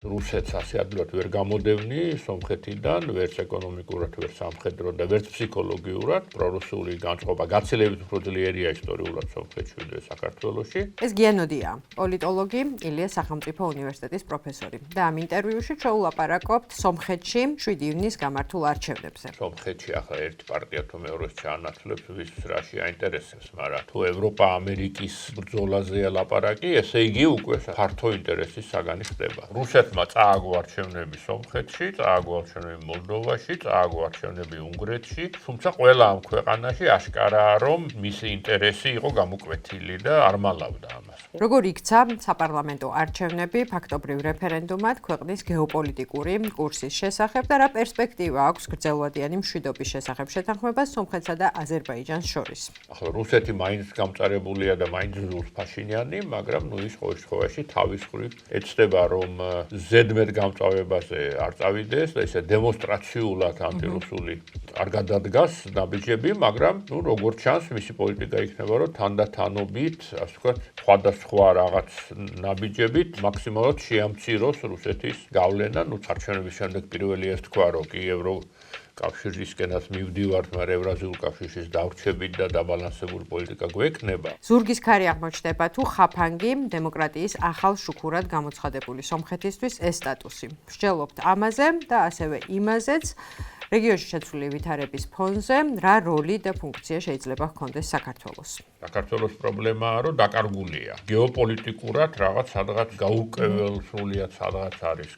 რუსეთს ასე ადვილად ვერ გამოდევნი სომხეთიდან, ვერც ეკონომიკურად, ვერც სამხედროდ და ვერც ფსიქოლოგიურად. პრორუსული განწყობა გაცილებით უფრო ძლიერია ისტორიულად სომხეთში, ვიდრე საქართველოში. ეს გიანოდია, პოლიტოლოგი, ილიას სახელმწიფო უნივერსიტეტის პროფესორი. და ამ ინტერვიუში ჩაულაპარაკობთ სომხეთში 7 ივნის გამართულ არჩევნებზე. სომხეთში ახლა ერთი პარტია თუ მეორეს ჩაანაცვლებს, ვის რაში აინტერესებს, მაგრამ თუ ევროპა-ამერიკის ბრძოლაზეა ლაპარაკი, ესე იგი უკვე ფართო ინტერესის საგანი ხდება. რუსეთმა წააგო არჩევნები სომხეთში, წააგო არჩევნები მოლდოვაში, წააგო არჩევნები უნგრეთში, თუმცა ყველა ამ ქვეყანაში აშკარაა, რომ მისი ინტერესი იყო გამოკვეთილი და არ მალავდა ამას. როგორ იქცა საპარლამენტო არჩევნები ფაქტობრივ რეფერენდუმად ქვეყნის გეოპოლიტიკური კურსის შესახებ და რა პერსპექტივა აქვს გრძელვადიანი მშვიდობის შესახებ შეთანხმებას სომხეთსა და აზერბაიჯანს შორის? ახლა რუსეთი მაინც გამწარებულია და მაინც ზუსტ ფაშინიანი, მაგრამ ის ყოველ შემთხვევაში თავის მხრივ ეცდება, რომ ზედმეტ გამწვავებაზე არ წავიდეს და ესე დემონსტრაციულად ანტირუსული არ გადადგას ნაბიჯები, მაგრამ როგორც ჩანს, მისი პოლიტიკა იქნება, რომ თანდათანობით, ასე ვთქვათ, სხვადასხვა რაღაც ნაბიჯებით მაქსიმალურად შეამციროს რუსეთის გავლენა. არჩევნების შემდეგ პირველი ეს თქვა, რომ კი კავშირისკენაც მივდივართ, მაგრამ ევრაზიულ კავშირშიც დავრჩებით და დაბალანსებული პოლიტიკა გვექნება. ზურგის ქარი აღმოჩნდება თუ ხაფანგი დემოკრატიის ახალ შუქურად გამოცხადებული სომხეთისთვის ეს სტატუსი. მსჯელობთ ამაზე და ასევე იმაზეც, რეგიონში შეცვლილი ვითარების ფონზე რა როლი და ფუნქცია შეიძლება ჰქონდეს საქართველოს. საქართველოს პრობლემაა, რომ დაკარგულია. გეოპოლიტიკურად რაღაც სადღაც გაურკვეველ სრულიად სადღაც არის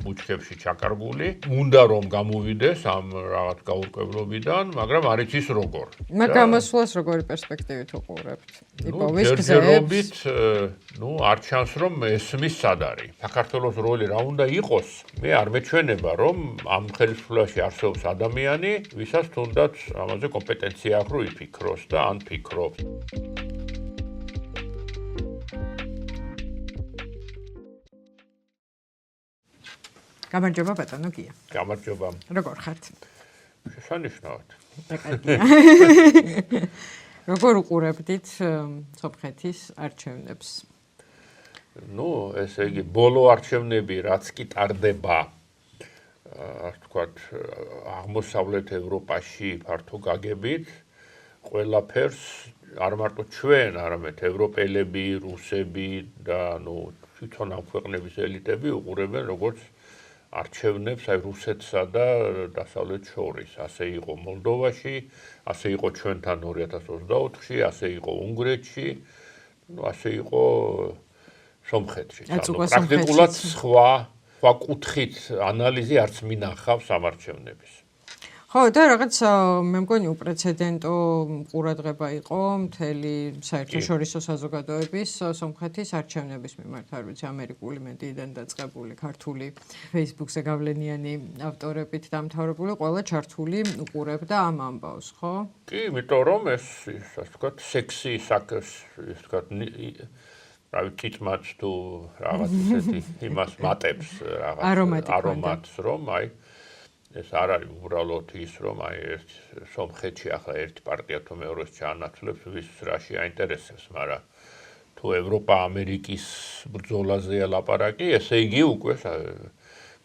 ბუჩქებში ჩაკარგული. უნდა რომ გამოვიდეს ამ რაღაც გაურკვევლობიდან, მაგრამ არ იცის როგორ. მაგრამ მოსვლას როგორი პერსპექტივით უყურებთ? ჯერჯერობით, არ ჩანს რომ ესმის სად არის. საქართველოს როლი რა უნდა იყოს? მე არ მეჩვენება, რომ ამ ხელისუფლებაში არსებობს ადამიანი, ვისაც თუნდაც ამაზე კომპეტენცია აქვს, რომ იფიქროს და ან ფიქრობს. გამარჯობა ბატონო გია. გამარჯობა. როგორ ხართ? შესანიშნავად. დაკარგია. როგორ უყურებდით სომხეთის არჩევნებს? ესე იგი, ბოლო არჩევნები რაც კი ტარდება, ასე ვთქვათ, აღმოსავლეთ ევროპაში ფართო გაგებით, ყველაფერს არ მარტო ჩვენ, არამედ ევროპელები, რუსები და თვითონ ამ ქვეყნების ელიტები უყურებენ როგორც არჩევნებს აი რუსეთსა და დასავლეთ შორის. ასე იყო მოლდოვაში, ასე იყო ჩვენთან 2024-ში, ასე იყო უნგრეთში, ასე იყო სომხეთში. პრაქტიკულად სხვა კუთხით ანალიზი არც მინახავს ამ არჩევნების. ხო, და რაღაც მე მგონი უპრეცედენტო ყურადღება იყო მთელი საერთაშორისო საზოგადოების სომხეთის არჩევნების მიმართ, არ ვიცი, ამერიკული მედიიდან დაწყებული, ქართული Facebook-ზე გავლენიანი ავტორებით დამთავრებული, ყველა ჩართული უყურებდა ამ ამბავს, ხო? კი, იმიტომ რომ ეს, ასე ვთქვათ, სექსი საკს, ასე ვთქვათ, რავი, კიტმაც თუ რაღაც ისეთი იმას მატებს რაღაც არომატს, რომ აი ეს არ არის უბრალოდ ის, რომ აი ეს სომხეთში ახლა ერთი პარტია თუ მეორეს ჩაანაცვლებს, ვის რაში აინტერესებს, მაგრამ თუ ევროპა-ამერიკის ბრძოლაზეა ლაპარაკი, ესე იგი უკვე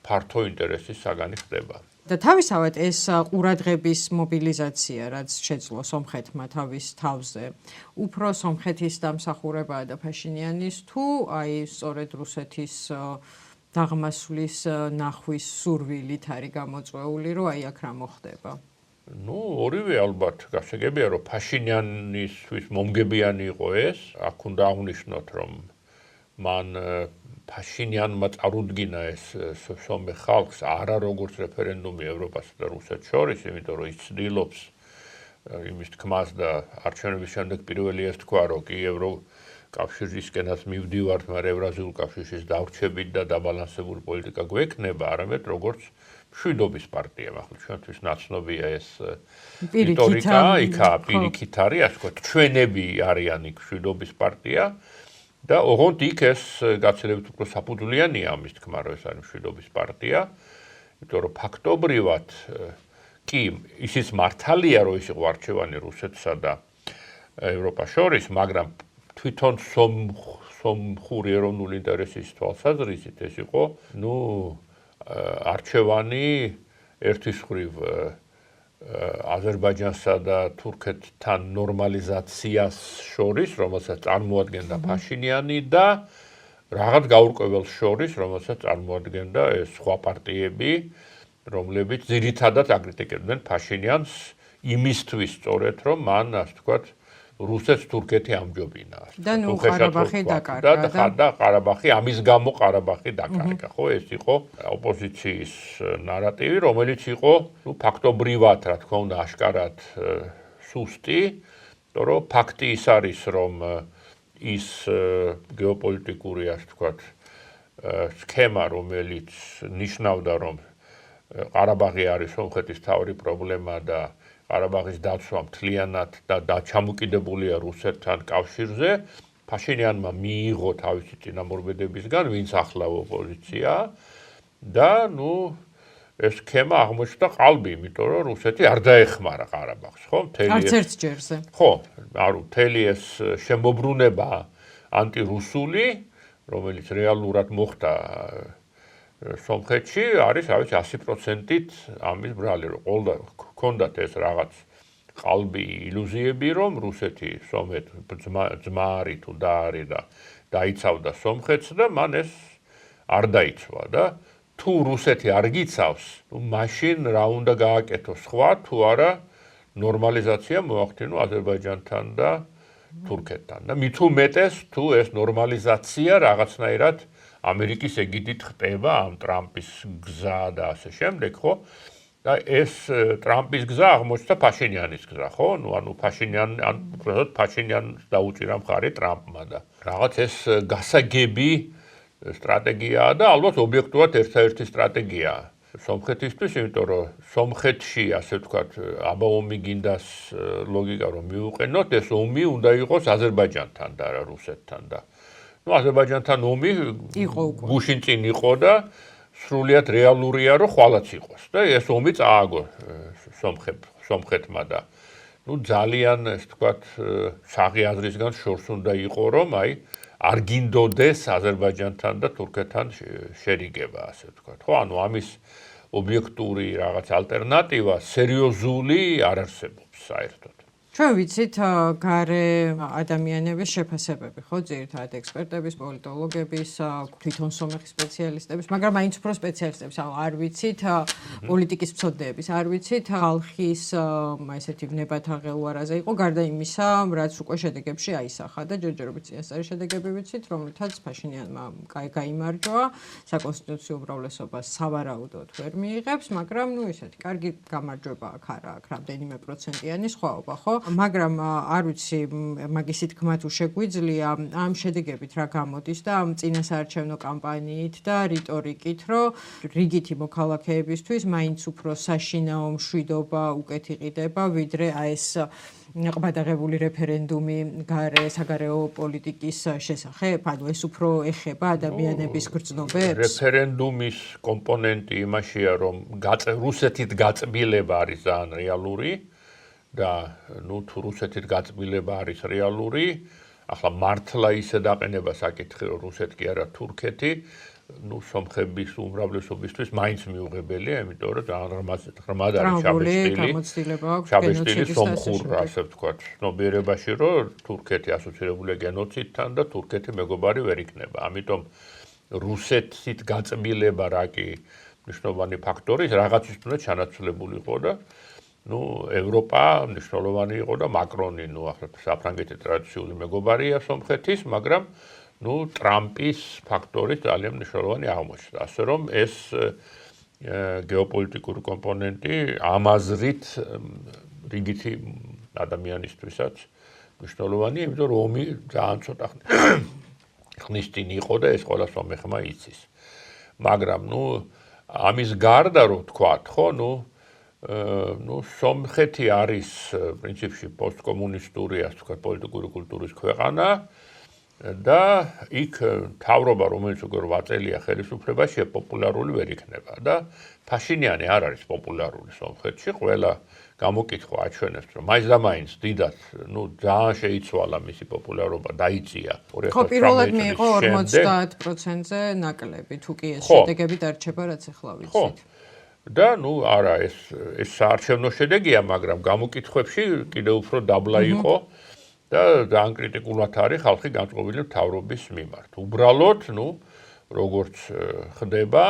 ფართო ინტერესის საგანი ხდება. და თავისთავად ეს ყურადღების მობილიზაცია, რაც შეძლო სომხეთმა თავის თავზე, უფრო სომხეთის დამსახურებაა და ფაშინიანის თუ აი სწორედ რუსეთის დაღმასვლის ნახვის სურვილით არის გამოწვეული, რომ აი აქ რა მოხდება? ორივე ალბათ გასაგებია, რომ ფაშინიანისთვის მომგებიანი იყო ეს, აქ უნდა აღნიშნოთ, რომ მან ფაშინიანმა წარუდგინა ეს სომეხ ხალხს არა როგორც რეფერენდუმი ევროპასა და რუსეთს შორის, იმიტომ რომ ის ცდილობს იმის თქმას და არჩევნების შემდეგ პირველი ეს თქვა, რომ კი კავშირისკენაც მივდივართ, მაგრამ ევრაზიულ კავშირშიც დავრჩებით და დაბალანსებული პოლიტიკა გვექნება, არამედ როგორც მშვიდობის პარტია. ახლა ჩვენთვის ნაცნობია ეს რიტორიკა, იქა პირიქით არის, ასე ვთქვათ, ჩვენები არიან იქ მშვიდობის პარტია და ოღონდ იქ ეს გაცილებით უფრო საფუძვლიანია ამის თქმა, რომ ეს არის მშვიდობის პარტია, იმიტომ რომ ფაქტობრივად კი ისიც მართალია, რომ ის იყო არჩევანი რუსეთსა და ევროპას შორის, მაგრამ თვითონ სომხური ეროვნული ინტერესის თვალსაზრისით ეს იყო, არჩევანი ერთის მხრივ აზერბაიჯანსა და თურქეთთან ნორმალიზაციას შორის, რომელსაც წარმოადგენდა ფაშინიანი და რაღაც გაურკვეველს შორის, რომელსაც წარმოადგენდა ეს სხვა პარტიები, რომლებიც ძირითადად აკრიტიკებდნენ ფაშინიანს იმისთვის სწორედ, რომ მან, ასე ვთქვათ, რუსეთს თურქეთი ამჯობინა. და ყარაბაღი დაკარგა და ყარაბაღი ამის გამო ყარაბაღი დაკარგა, ხო? ეს იყო ოპოზიციის ნარატივი, რომელიც იყო, ფაქტობრივად, რა თქმა უნდა, აშკარად სუსტი, იმიტომ რომ ფაქტი ის არის, რომ ის გეოპოლიტიკური, ასე ვთქვათ, სქემა, რომელიც ნიშნავდა, რომ ყარაბაღი არის სომხეთის თავი პრობლემა და ყარაბაღის დაცვა მთლიანად და ჩამოკიდებულია რუსეთთან კავშირზე, ფაშინიანმა მიიღო თავისი წინამორბედებისგან, ვინც ახლა ოპოზიცია და ეს სქემა აღმოჩნდა ყალბი, იმიტომ რომ რუსეთი არ დაეხმარა ყარაბაღს, ხო? არც ერთ ჯერზე. ხო, მთელი ეს შემოbrunება ანტირუსული, რომელიც რეალურად მოხდა სომხეთში, არის 100%-ით ამის ბრალი, რომ ყოველდღე ჰქონდათ ეს რაღაც ყალბი ილუზიები, რომ რუსეთი სომხეთ ძმარი თუ და არის და დაიცავდა სომხეთს და მან ეს არ დაიცვა და თუ რუსეთი არ გიცავს, მაშინ რა უნდა გააკეთოს სხვა, თუ არა ნორმალიზაცია მოახდინო აზერბაიჯანთან და თურქეთთან. და მით უმეტეს, თუ ეს ნორმალიზაცია რაღაცნაირად ამერიკის ეგიდით ხდება ამ ტრამპის გზა და ასე შემდეგ, ხო? და ეს ტრამპის გზა აღმოჩნდა ფაშინიანის გზა, ხო? ფაშინიანს დაუჭირა მხარი ტრამპმა და რაღაც ეს გასაგები სტრატეგიაა და ალბათ ობიექტურად ერთადერთი სტრატეგიაა სომხეთისთვის, იმიტომ რომ სომხეთში, ასე ვთქვათ, აბა ომი გინდას ლოგიკა რომ მიუყენოთ, ეს ომი უნდა იყოს აზერბაიჯანთან და არა რუსეთთან და აზერბაიჯანთან ომი გუშინ წინ იყო და სრულიად რეალურია, რომ ხვალაც იყოს და ეს ომი წააგო სომხეთმა და ძალიან, ასე ვთქვათ, საღი აზრისგან შორს უნდა იყო, რომ არ გინდოდეს აზერბაიჯანთან და თურქეთთან შერიგება, ასე ვთქვათ. ხო, ამის ობიექტური რაღაც ალტერნატივა სერიოზული არ არსებობს საერთოდ. ჩვენ ვიცით გარე ადამიანების შეფასებები, ხო, ძირითადად ექსპერტების, პოლიტოლოგების, თვითონ სომეხის სპეციალისტების, მაგრამ მაინც უფრო სპეციალისტების, არ ვიცით პოლიტიკის მცოდნეების, არ ვიცით ხალხის ესეთი ვნებათაღელვარაზე იყო, გარდა იმისა, რაც უკვე შედეგებში აისახა და ჯერჯერობით წინასწარი შედეგები ვიცით, რომელთაც ფაშინიანმა გაიმარჯვა, საკონსტიტუციო უმრავლესობას სავარაუდოდ ვერ მიიღებს, მაგრამ ესეთი კარგი გამარჯვება აქ არა აქვს, რამდენიმე პროცენტიანი სხვაობა, ხო? მაგრამ არ ვიცი მაგისი თქმა თუ შეგვიძლია ამ შედეგებით რა გამოდის და ამ წინასაარჩევნო კამპანიით და რიტორიკით, რომ რიგითი მოქალაქეებისთვის მაინც უფრო საშინაო მშვიდობა უკეთ იყიდება, ვიდრე ეს ყბადაღებული რეფერენდუმი საგარეო პოლიტიკის შესახებ, ანუ ეს უფრო ეხება ადამიანების გრძნობებს. რეფერენდუმის კომპონენტი იმაშია, რომ რუსეთით გაწმილება არის ძალიან რეალური. და თუ რუსეთით გაწმილება არის რეალური, ახლა მართლა ისე დაყენება საკითხი, რომ რუსეთი კი არა თურქეთი, სომხების უმრავლესობისთვის მაინც მიუღებელია, იმიტომ რომ ძალიან ღრმად არის ჩაბეჭდილი სომხურ, ასე ვთქვათ, ცნობიერებაში, რომ თურქეთი ასოცირებულია გენოციდთან და თურქეთი მეგობარი ვერ იქნება. ამიტომ რუსეთით გაწმილება რა კი მნიშვნელოვანი ფაქტორი, რაღაცის უნდა ჩანაცვლებული იყო და ევროპა მნიშვნელოვანი იყო და მაკრონი, ახლა საფრანგეთი ტრადიციული მეგობარია სომხეთის, მაგრამ ტრამპის ფაქტორი ძალიან მნიშვნელოვანი აღმოჩნდა. ასე რომ ეს გეოპოლიტიკური კომპონენტი ამაზრით რიგითი ადამიანისთვისაც მნიშვნელოვანია, იმიტომ რომ ომი ძალიან ცოტა ხნის წინ იყო და ეს ყველა სომეხმა იცის. მაგრამ ამის გარდა რო ვთქვათ, ხო, სომხეთი არის პრინციპში პოსტკომუნისტური, ასე ვთქვათ, პოლიტიკური კულტურის ქვეყანა და იქ თავრობა, რომელიც უკვე 8 წელია ხელისუფლებაშია, პოპულარული ვერ იქნება და ფაშინიანი არ არის პოპულარული სომხეთში, ყველა გამოკითხვა აჩვენებს, რომ მაინც და მაინც დიდად, ძალიან შეიცვალა მისი პოპულარობა, დაიწია 2019 ხო, პირველად მიიღო 50%-ზე ნაკლები, თუ კი ეს შედეგები დარჩება, რაც ახლა ვიცით. ხო. და არა, ეს საარჩევნო შედეგია, მაგრამ გამოკითხვებში კიდევ უფრო დაბლა იყო და ძალიან კრიტიკულად არის ხალხი განწყობილი მთავრობის მიმართ. უბრალოდ, როგორც ხდება,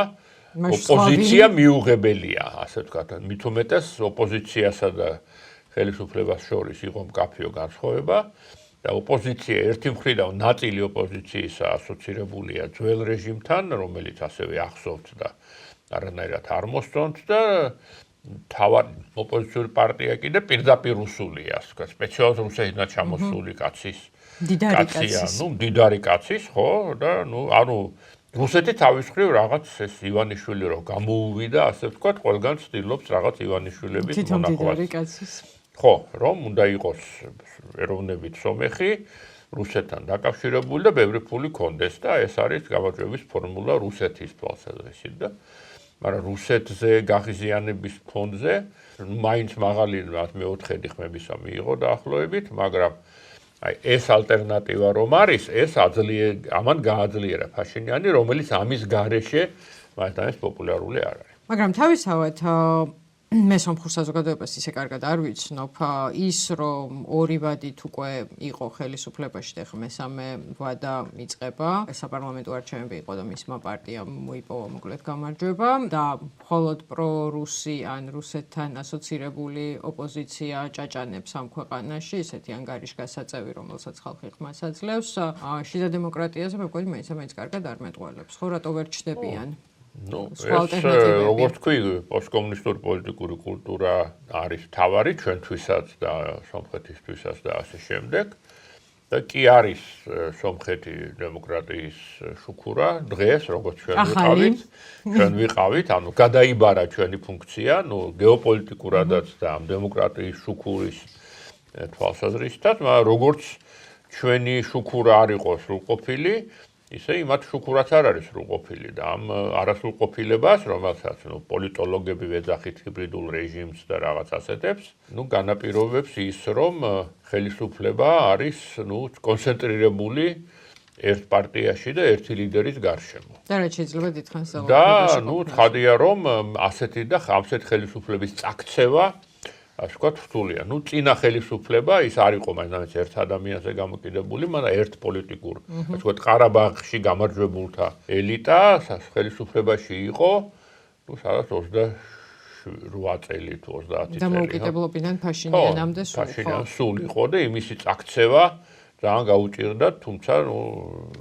ოპოზიცია მიუღებელია, ასე ვთქვათ, მით უმეტეს ოპოზიციასა და ხელისუფლებას შორის იყო მკაფიო განსხვავება და ოპოზიცია ერთი მხრიდან ნაწილი ოპოზიციისა ასოცირებულია ძველ რეჟიმთან, რომელიც ასევე ახსოვთ და არანაირად არ მოსწონთ და თავად ოპოზიციური პარტია კიდე პირდაპირ რუსულია, ასე ვთქვათ, სპეციალურად რუსეთიდან ჩამოსული კაცის მდიდარი კაცის, ხო, და რუსეთი თავის მხრივ რაღაც ეს ივანიშვილი რო გამოუვიდა, ასე ვთქვათ, ყველგან ცდილობს რაღაც ივანიშვილების მონაკვეთს. ხო, რომ უნდა იყოს ეროვნებით სომეხი, რუსეთთან დაკავშირებული და ბევრი ფული კონდეს და ეს არის გამარჯვების ფორმულა რუსეთის თვალსაზრისით და მაგრამ რუსეთზე გაღიზიანების ფონზე მაინც მაღალი მეოთხედი ხმებისა მიიღო დაახლოებით, მაგრამ ეს ალტერნატივა რომ არის, ეს ამან გააძლიერა ფაშინიანი, რომელიც ამის გარეშე მაინც პოპულარული არ არის. მაგრამ თავისთავად მე სომხურ საზოგადოებას ისე კარგად არ ვიცნობ, ის რომ ორი ვადით უკვე იყო ხელისუფლებაში და ახლა მესამე ვადა იწყება, საპარლამენტო არჩევნები იყო და მისმა პარტიამ მოიპოვა მოკლედ გამარჯვება და მხოლოდ პრორუსი ან რუსეთთან ასოცირებული ოპოზიცია ჭაჭანებს ამ ქვეყანაში, ესეთი ანგარიშგასაწევი, რომელსაც ხალხი ხმას აძლევს, შიდა დემოკრატიაზე მე მგონი მაინც კარგად არ მეტყველებს. ხო, რატო ვერ ჩდებიან? როგორც თქვი, პოსტკომუნისტური პოლიტიკური კულტურა არის თავარი ჩვენთვისაც და სომხეთისთვისაც და ასე შემდეგ. და კი არის სომხეთი დემოკრატიის შუქურა დღეს, როგორც ჩვენ ვიყავით, ანუ გადაიბარა ჩვენი ფუნქცია, გეოპოლიტიკურადაც და ამ დემოკრატიის შუქურის თვალსაზრისითაც, მაგრამ როგორც ჩვენი შუქურა არ იყოს სრულყოფილი, ისე იმათ შუქურაც არ არის სრულყოფილი და ამ არასრულყოფილებას, რომელსაც პოლიტოლოგები ვეძახით ჰიბრიდულ რეჟიმს და რაღაც ასეთებს, განაპირობებს ის, რომ ხელისუფლება არის, კონცენტრირებული ერთ პარტიაში და ერთი ლიდერის გარშემო. და რაც შეიძლება დიდხანს და ცხადია, რომ ასეთი ხელისუფლების წაქცევა ასე ვთქვათ, რთულია. წინა ხელისუფლება ის არ იყო მაინც ერთ ადამიანზე გამოკიდებული, მაგრამ ერთ პოლიტიკურ, ასე ვთქვათ, ყარაბაღში გამარჯვებულთა ელიტა ხელისუფლებაში იყო, სადაც 28 წელი თუ 30 წელი. დამოუკიდებლობიდან ფაშინიანამდე სულ. ფაშინიანი სულ იყო და იმისი წაქცევა ძალიან გაუჭირდა, თუმცა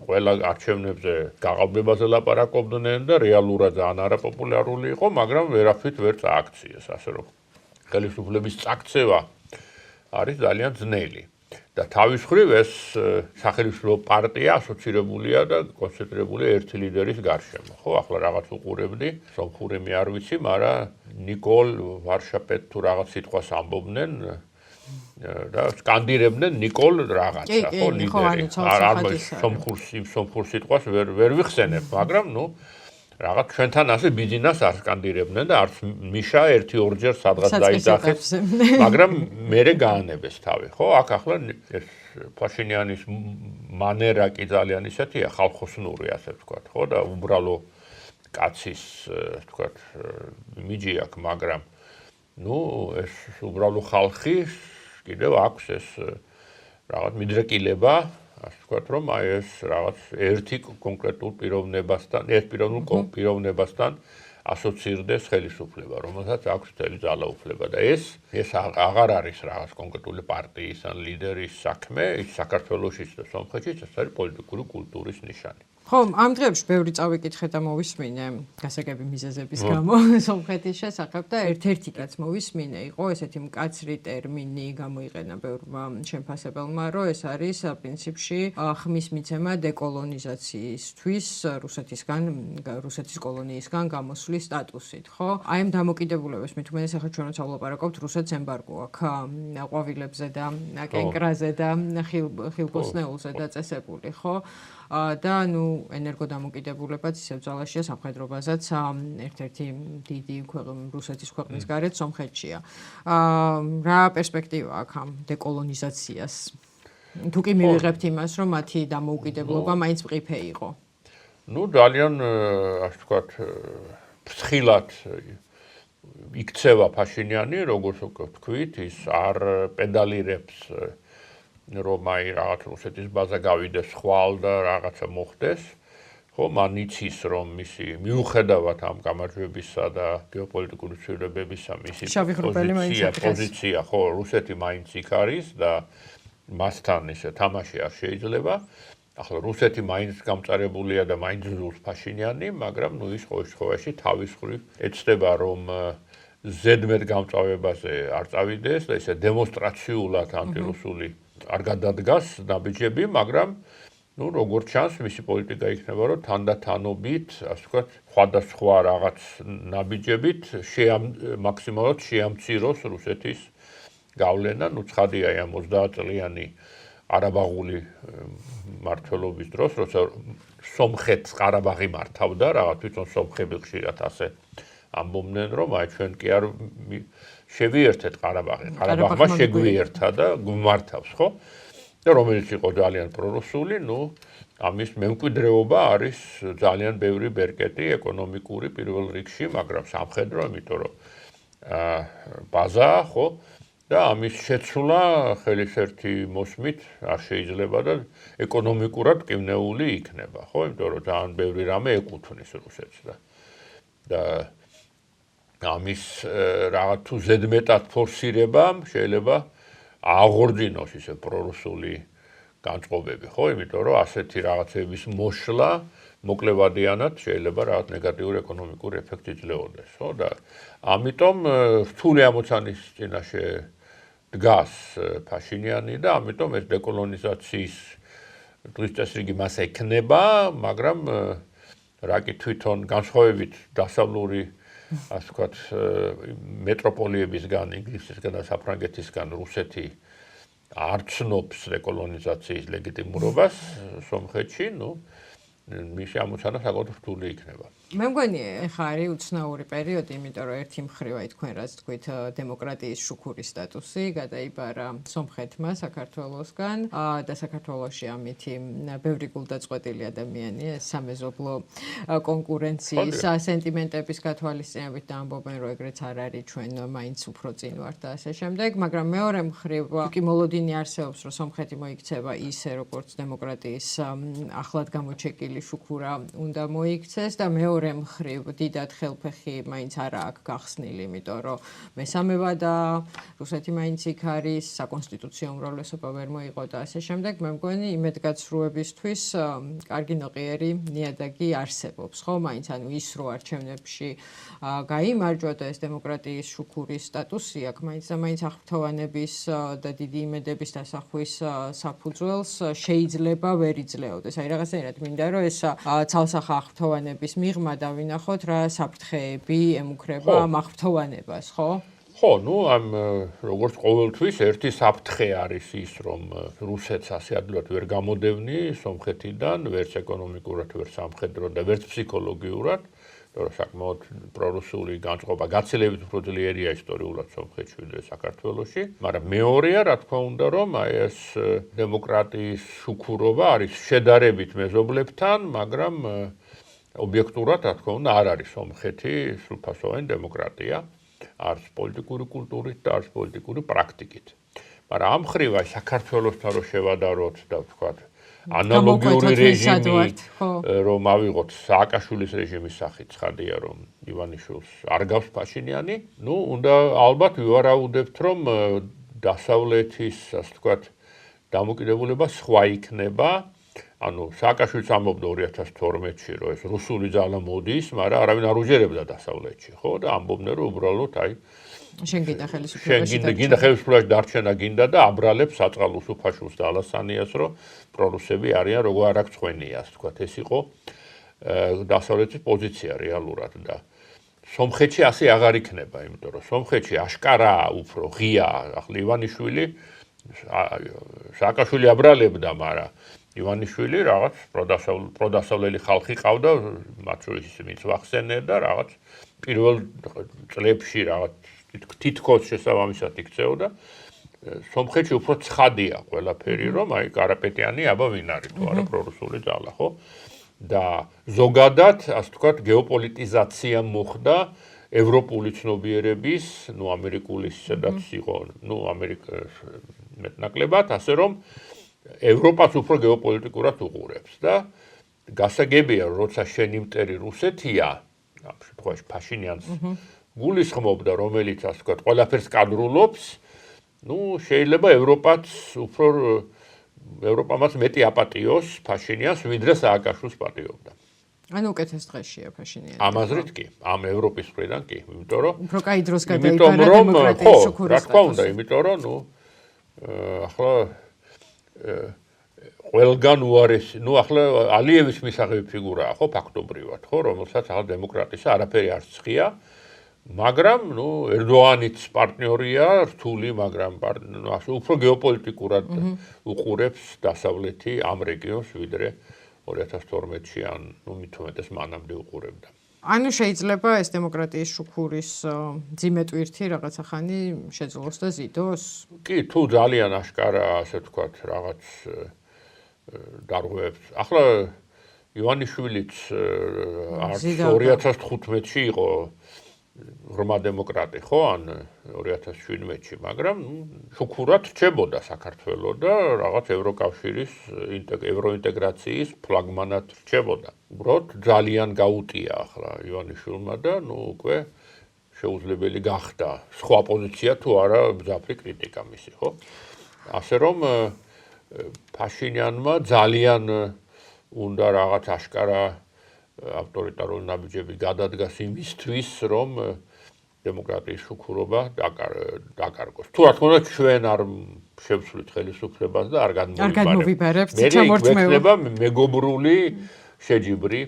ყველა არჩევნებზე გაყალბებაზე ლაპარაკობდნენ და რეალურად ძალიან არაპოპულარული იყო, მაგრამ ვერაფრით ვერ წააქციეს, ასე რომ ხელისუფლების წაქცევა არის ძალიან ძნელი და თავის მხრივ ეს სახელმწიფო პარტია ასოცირებულია და კონცენტრირებულია ერთი ლიდერის გარშემო. ხო, ახლა რაღაც უყურებდი, სომხური მე არ ვიცი, მაგრამ ნიკოლ ვარშაპეტ თუ რაღაც სიტყვას ამბობდნენ და სკანდირებდნენ ნიკოლ რაღაცა, ხო, ლიდერი. სომხურ სიტყვას ვერ ვიხსენებ, მაგრამ რაღაც ჩვენთან ასე ბიზნეს არ სკანდირებდნენ და არც მიშა 1-2 სადღაც დაიძახეს, მაგრამ მერე გაანებეს თავი, ხო? აქ ახლა ეს ფაშინიანის მანერა კი ძალიან ისეთია, ხალხოსნური, ასე ვთქვათ, ხო? და უბრალო კაცის, ვთქვათ, იმიჯი აქვს, მაგრამ ეს უბრალო ხალხი კიდევ აქვს ეს რაღაც მიდრეკილება, ასე ვთქვათ, რომ ეს რაღაც ერთი კონკრეტულ პიროვნებასთან ასოცირდეს ხელისუფლება, რომელსაც აქვს მთელი ძალაუფლება და ეს აღარ არის რაღაც კონკრეტული პარტიის ან ლიდერის საქმე, ის საქართველოშიც და სომხეთშიც ეს არის პოლიტიკური კულტურის ნიშანი. ხო, ამ დღეებში ბევრი წავიკითხე და მოვისმინე გასაგები მიზეზების გამო სომხეთის შესახებ და ერთ-ერთიც მოვისმინე იყო ესეთი მკაცრი ტერმინი გამოიყენა ბევრმა შემფასებელმა, რომ ეს არის პრინციპში ხმის მიცემა დეკოლონიზაციისთვის რუსეთის კოლონიისგან გამოსვლის სტატუსით, ხო? აი ამ დამოკიდებულებას მით უმეტეს ახლა ჩვენ როცა ვლაპარაკობთ, რუსეთს ემბარგო აქვს ყვავილებზე და კენკრაზე და ხილბოსნეულზე დაწესებული, ხო? და ნუ ენერგოდამოკიდებულებაც ისევ ძალაშია სამხედრობაზეც ერთ-ერთი დიდი რუსეთის ქვეყნის გარეთ სომხეთშია. რა პერსპექტივა აქვს ამ დეკოლონიზაციას? თუ კი მივიღებთ იმას, რომ მათი დამოუკიდებლობა მაინც მყიფე იყო. ნუ ძალიან ასე ვთქვათ, ფრთხილად იქცევა ფაშინიანი, როგორც ვთქვით, ის არ პედალირებს რომ აი რაღაც რუსეთის ბაზა გავიდეს ხვალ და რაღაცა მოხდეს, ხო, მან იცის რომ მისი მიუხედავად ამ გამარჯვებისა და გეოპოლიტიკური ცვლილებებისა მისი პოზიცია, ხო, რუსეთი მაინც იქ არის და მასთან ისე თამაში არ შეიძლება. ახლა რუსეთი მაინც გამწარებულია და მაინც ზუსტ ფაშინიანი, მაგრამ ნუ ის ყოველ შემთხვევაში თავის მხრივ ეცდება რომ ზედმეტ გამწვავებაზე არ წავიდეს და ისე დემონსტრაციულად ანტირუსული არ გადადგას ნაბიჯები, მაგრამ ნუ როგორც ჩანს, მისი პოლიტიკა იქნება, რომ თანდათანობით, ასე ვთქვათ, სხვადასხვა რაღაც ნაბიჯებით მაქსიმალურად შეამციროს რუსეთის გავლენა, ნუ ცხადია ამ 30 წლიანი ყარაბაღული მმართველობის დროს, როცა სომხეთს ყარაბაღი მართავდა, რაღაც თვითონ სომხები ხშირად ასე ამბობდნენ, რომ აი ჩვენ კი არ შევიერთეთ ყარაბაღი, ყარაბაღმა შეგვიერთა და გვმართავს, ხო? და რომელიც იყო ძალიან პრორუსული, ნუ ამის მემკვიდრეობა არის ძალიან ბევრი ბერკეტი ეკონომიკური პირველ რიგში, მაგრამ სამხედრო, იმიტომ რომ ბაზა, ხო? და ამის შეცვლა ხელისერთი მოსმით არ შეიძლება და ეკონომიკურად კივნეული იქნება, ხო? იმიტომ რომ ძალიან ბევრი რამე ეკუთვნის რუსეთს და ამის რაღაც თუ ზედმეტად ფორსირებამ შეიძლება აღორძინოს ისე პრორუსული განწყობები, ხო? იმიტომ რომ ასეთი რაღაცების მოშლა მოკლევადიანად შეიძლება რაღაც ნეგატიური ეკონომიკური ეფექტი ძლეოდეს, ხო? და ამიტომ რთული ამოცანის წინაშე დგას ფაშინიანი და ამიტომ ეს დეკოლონიზაციის დღის წესრიგი მას ექნება, მაგრამ რა კი თვითონ განსხვავებით დასავლური ასე ვთქვათ, მეტროპოლიებისგან, ინგლისისგან და საფრანგეთისგან რუსეთი არ ცნობს დეკოლონიზაციის ლეგიტიმურობას სომხეთში, ნუ მისი ამოცანა საკმაოდ რთული იქნება. მე მგონი ეხა არის უცნაური პერიოდი, იმიტომ რომ ერთი მხრივ აი თქვენ რაც თქვით დემოკრატიის შუქურის სტატუსი გადაიბარა სომხეთმა საქართველოსგან და საქართველოში ამითი ბევრი გულდაწყვეტილი ადამიანი ეს სამეზობლო კონკურენციის სენტიმენტების გათვალისწინებით და ამბობენ რომ ეგრეც არ არის ჩვენ მაინც უფრო წინ ვართ და ასე შემდეგ, მაგრამ მეორე მხრივ კი მოლოდინი არსებობს რომ სომხეთი მოიქცევა ისე როგორც დემოკრატიის ახლად გამოჩეკილი შუქურა უნდა მოიქცეს და მეორე მხრივ დიდად ხელფეხი მაინც არა აქვს გახსნილი, იმიტომ რომ მესამევა და რუსეთი მაინც იქ არის, საკონსტიტუციო უმრავლესობა ვერ მოიყო და ასე შემდეგ. მე მგონი იმედგაცრუებისთვის კარგი ნოყიერი ნიადაგი არსებობს, ხო? მაინც ანუ ის რო არჩევნებში გაიმარჯვა და ეს დემოკრატიის შუქურის სტატუსი აქვს, მაინც და მაინც აღფრთოვანების და დიდი იმედების დასახვის საფუძველს შეიძლება ვერ იძლეოდეს. აი რაღაცნაირად მინდა რომ ეს ცალსახა აღფრთოვანების მიღმა დავინახოთ რა საფრთხეები ემუქრება ამ აღფრთოვანებას, ხო? ხო, ნუ ამ როგორც ყოველთვის ერთი საფრთხე არის ის, რომ რუსეთს ასე ადვილად ვერ გამოდევნი სომხეთიდან, ვერც ეკონომიკურად, ვერც სამხედროდ და ვერც ფსიქოლოგიურად, რომ საკმაოდ პრორუსული განწყობა გაცილებით უფრო ძლიერია ისტორიულად სომხეთში ვიდრე საქართველოში, მაგრამ მეორეა, რა თქმა უნდა, რომ აი ეს დემოკრატიის შუქურობა არის შედარებით მეზობლებთან, მაგრამ ობიექტურად, რა თქმა უნდა, არ არის სომხეთი სრულფასოვანი დემოკრატია, არც პოლიტიკური კულტურით და არც პოლიტიკური პრაქტიკით. მაგრამ ამ მხრივ აი საქართველოსთან რო შევადაროთ და ვთქვათ, ანალოგიური რეჟიმი რომ ავიღოთ სააკაშვილის რეჟიმის სახით, ცხადია რომ ივანიშვილს არ გავს ფაშინიანი, ნუ უნდა ალბათ ვივარაუდებთ, რომ დასავლეთის, ასე ვთქვათ, დამოკიდებულება სხვა იქნება ანუ სააკაშვილიც ამბობდა 2012-ში, რომ ეს რუსული ძალა მოდის, მაგრამ არავინ არ უჯერებდა დასავლეთში, ხო? და ამბობდნენ, რომ უბრალოდ შენ გინდა ხელისუფლებაში გინდა ხელისუფლებაში დარჩენა გინდა და აბრალებს საწყალოს უფაშულს და ალასანიას, რომ პრორუსები არიან როგორ არ აქვს ხვენია, ასე ვთქვათ, ეს იყო დასავლეთის პოზიცია რეალურად და სომხეთში ასე აღარ იქნება, იმიტომ რომ სომხეთში აშკარაა უფრო ღია, ახლა ივანიშვილი სააკაშვილი აბრალებდა, მაგრამ ივანიშვილი რაღაც პროდასავლელი ხალხი ყავდა, მათ შორის ისინიც ვახსენე და რაღაც პირველ წლებში რაღაც თითქოს შესაბამისად იქცეოდა. სომხეთში უფრო ცხადია ყველაფერი, რომ აი კარაპეტიანი აბა ვინ არის, თუ არა პრორუსული ძალა, ხო? და ზოგადად, ასე ვთქვათ, გეოპოლიტიზაცია მოხდა ევროპული ცნობიერების, ამერიკული სადაც იყო, ამერიკის მეტნაკლებად, ასე რომ ევროპას უფრო გეოპოლიტიკურად უყურებს და გასაგებია, როცა შენი მტერი რუსეთია, ამ შემთხვევაში ფაშინიანს გულისხმობდა, რომელიც ასე ვთქვათ, ყველაფერს კადრულობს, შეიძლება ევროპამაც მეტი აპატიოს ფაშინიანს, ვიდრე სააკაშვილს პატიობდა. ანუ უკეთეს დღეშია ფაშინიანი. ამაზრით კი, ამ ევროპის მხრიდან კი, იმიტომ რომ უფრო კაი დროს გადაიბარა დემოკრატიის შუქურის რა თქმა უნდა, იმიტომ რომ ახლა ყველგან უარესი, ახლა ალიევის მისაღები ფიგურაა, ხო, ფაქტობრივად, ხო, რომელსაც ახლა დემოკრატისა არაფერი არ ცხია, მაგრამ, ერდოანიც პარტნიორია, რთული, მაგრამ უფრო გეოპოლიტიკურად უყურებს დასავლეთი ამ რეგიონს, ვიდრე 2012-ში ან მით უმეტეს მანამდე უყურებდა. ანუ შეიძლება ეს დემოკრატიის შუქურის ძიმე ტვირთი რაღაცა ხანი შეძლოს და ზიდოს? კი, თუ ძალიან აშკარა, ასე ვთქვათ, რაღაც დარღვევებს. ახლა ივანიშვილიც 2015-ში იყო ღრმა დემოკრატი, ხო, ან 2017-ში, მაგრამ შუქურად რჩებოდა საქართველოს და რაღაც ევროკავშირის ევროინტეგრაციის ფლაგმანად რჩებოდა. უბრალოდ ძალიან გაუტია ახლა ივანიშვილმა და უკვე შეუძლებელი გახდა სხვა პოზიცია თუ არა მძაფრი კრიტიკა მისი, ხო? ასე რომ ფაშინიანმა ძალიან უნდა რაღაც აშკარა ავტორიტარული ნაბიჯები გადადგას იმისთვის, რომ დემოკრატიის შუქურობა დაკარგოს. თუ რა თქმა უნდა ჩვენ არ შევცვლით ხელისუფლებას და არ გადმოვიბარებთ ჩამორთმევა მეგობრული შეჯიბრი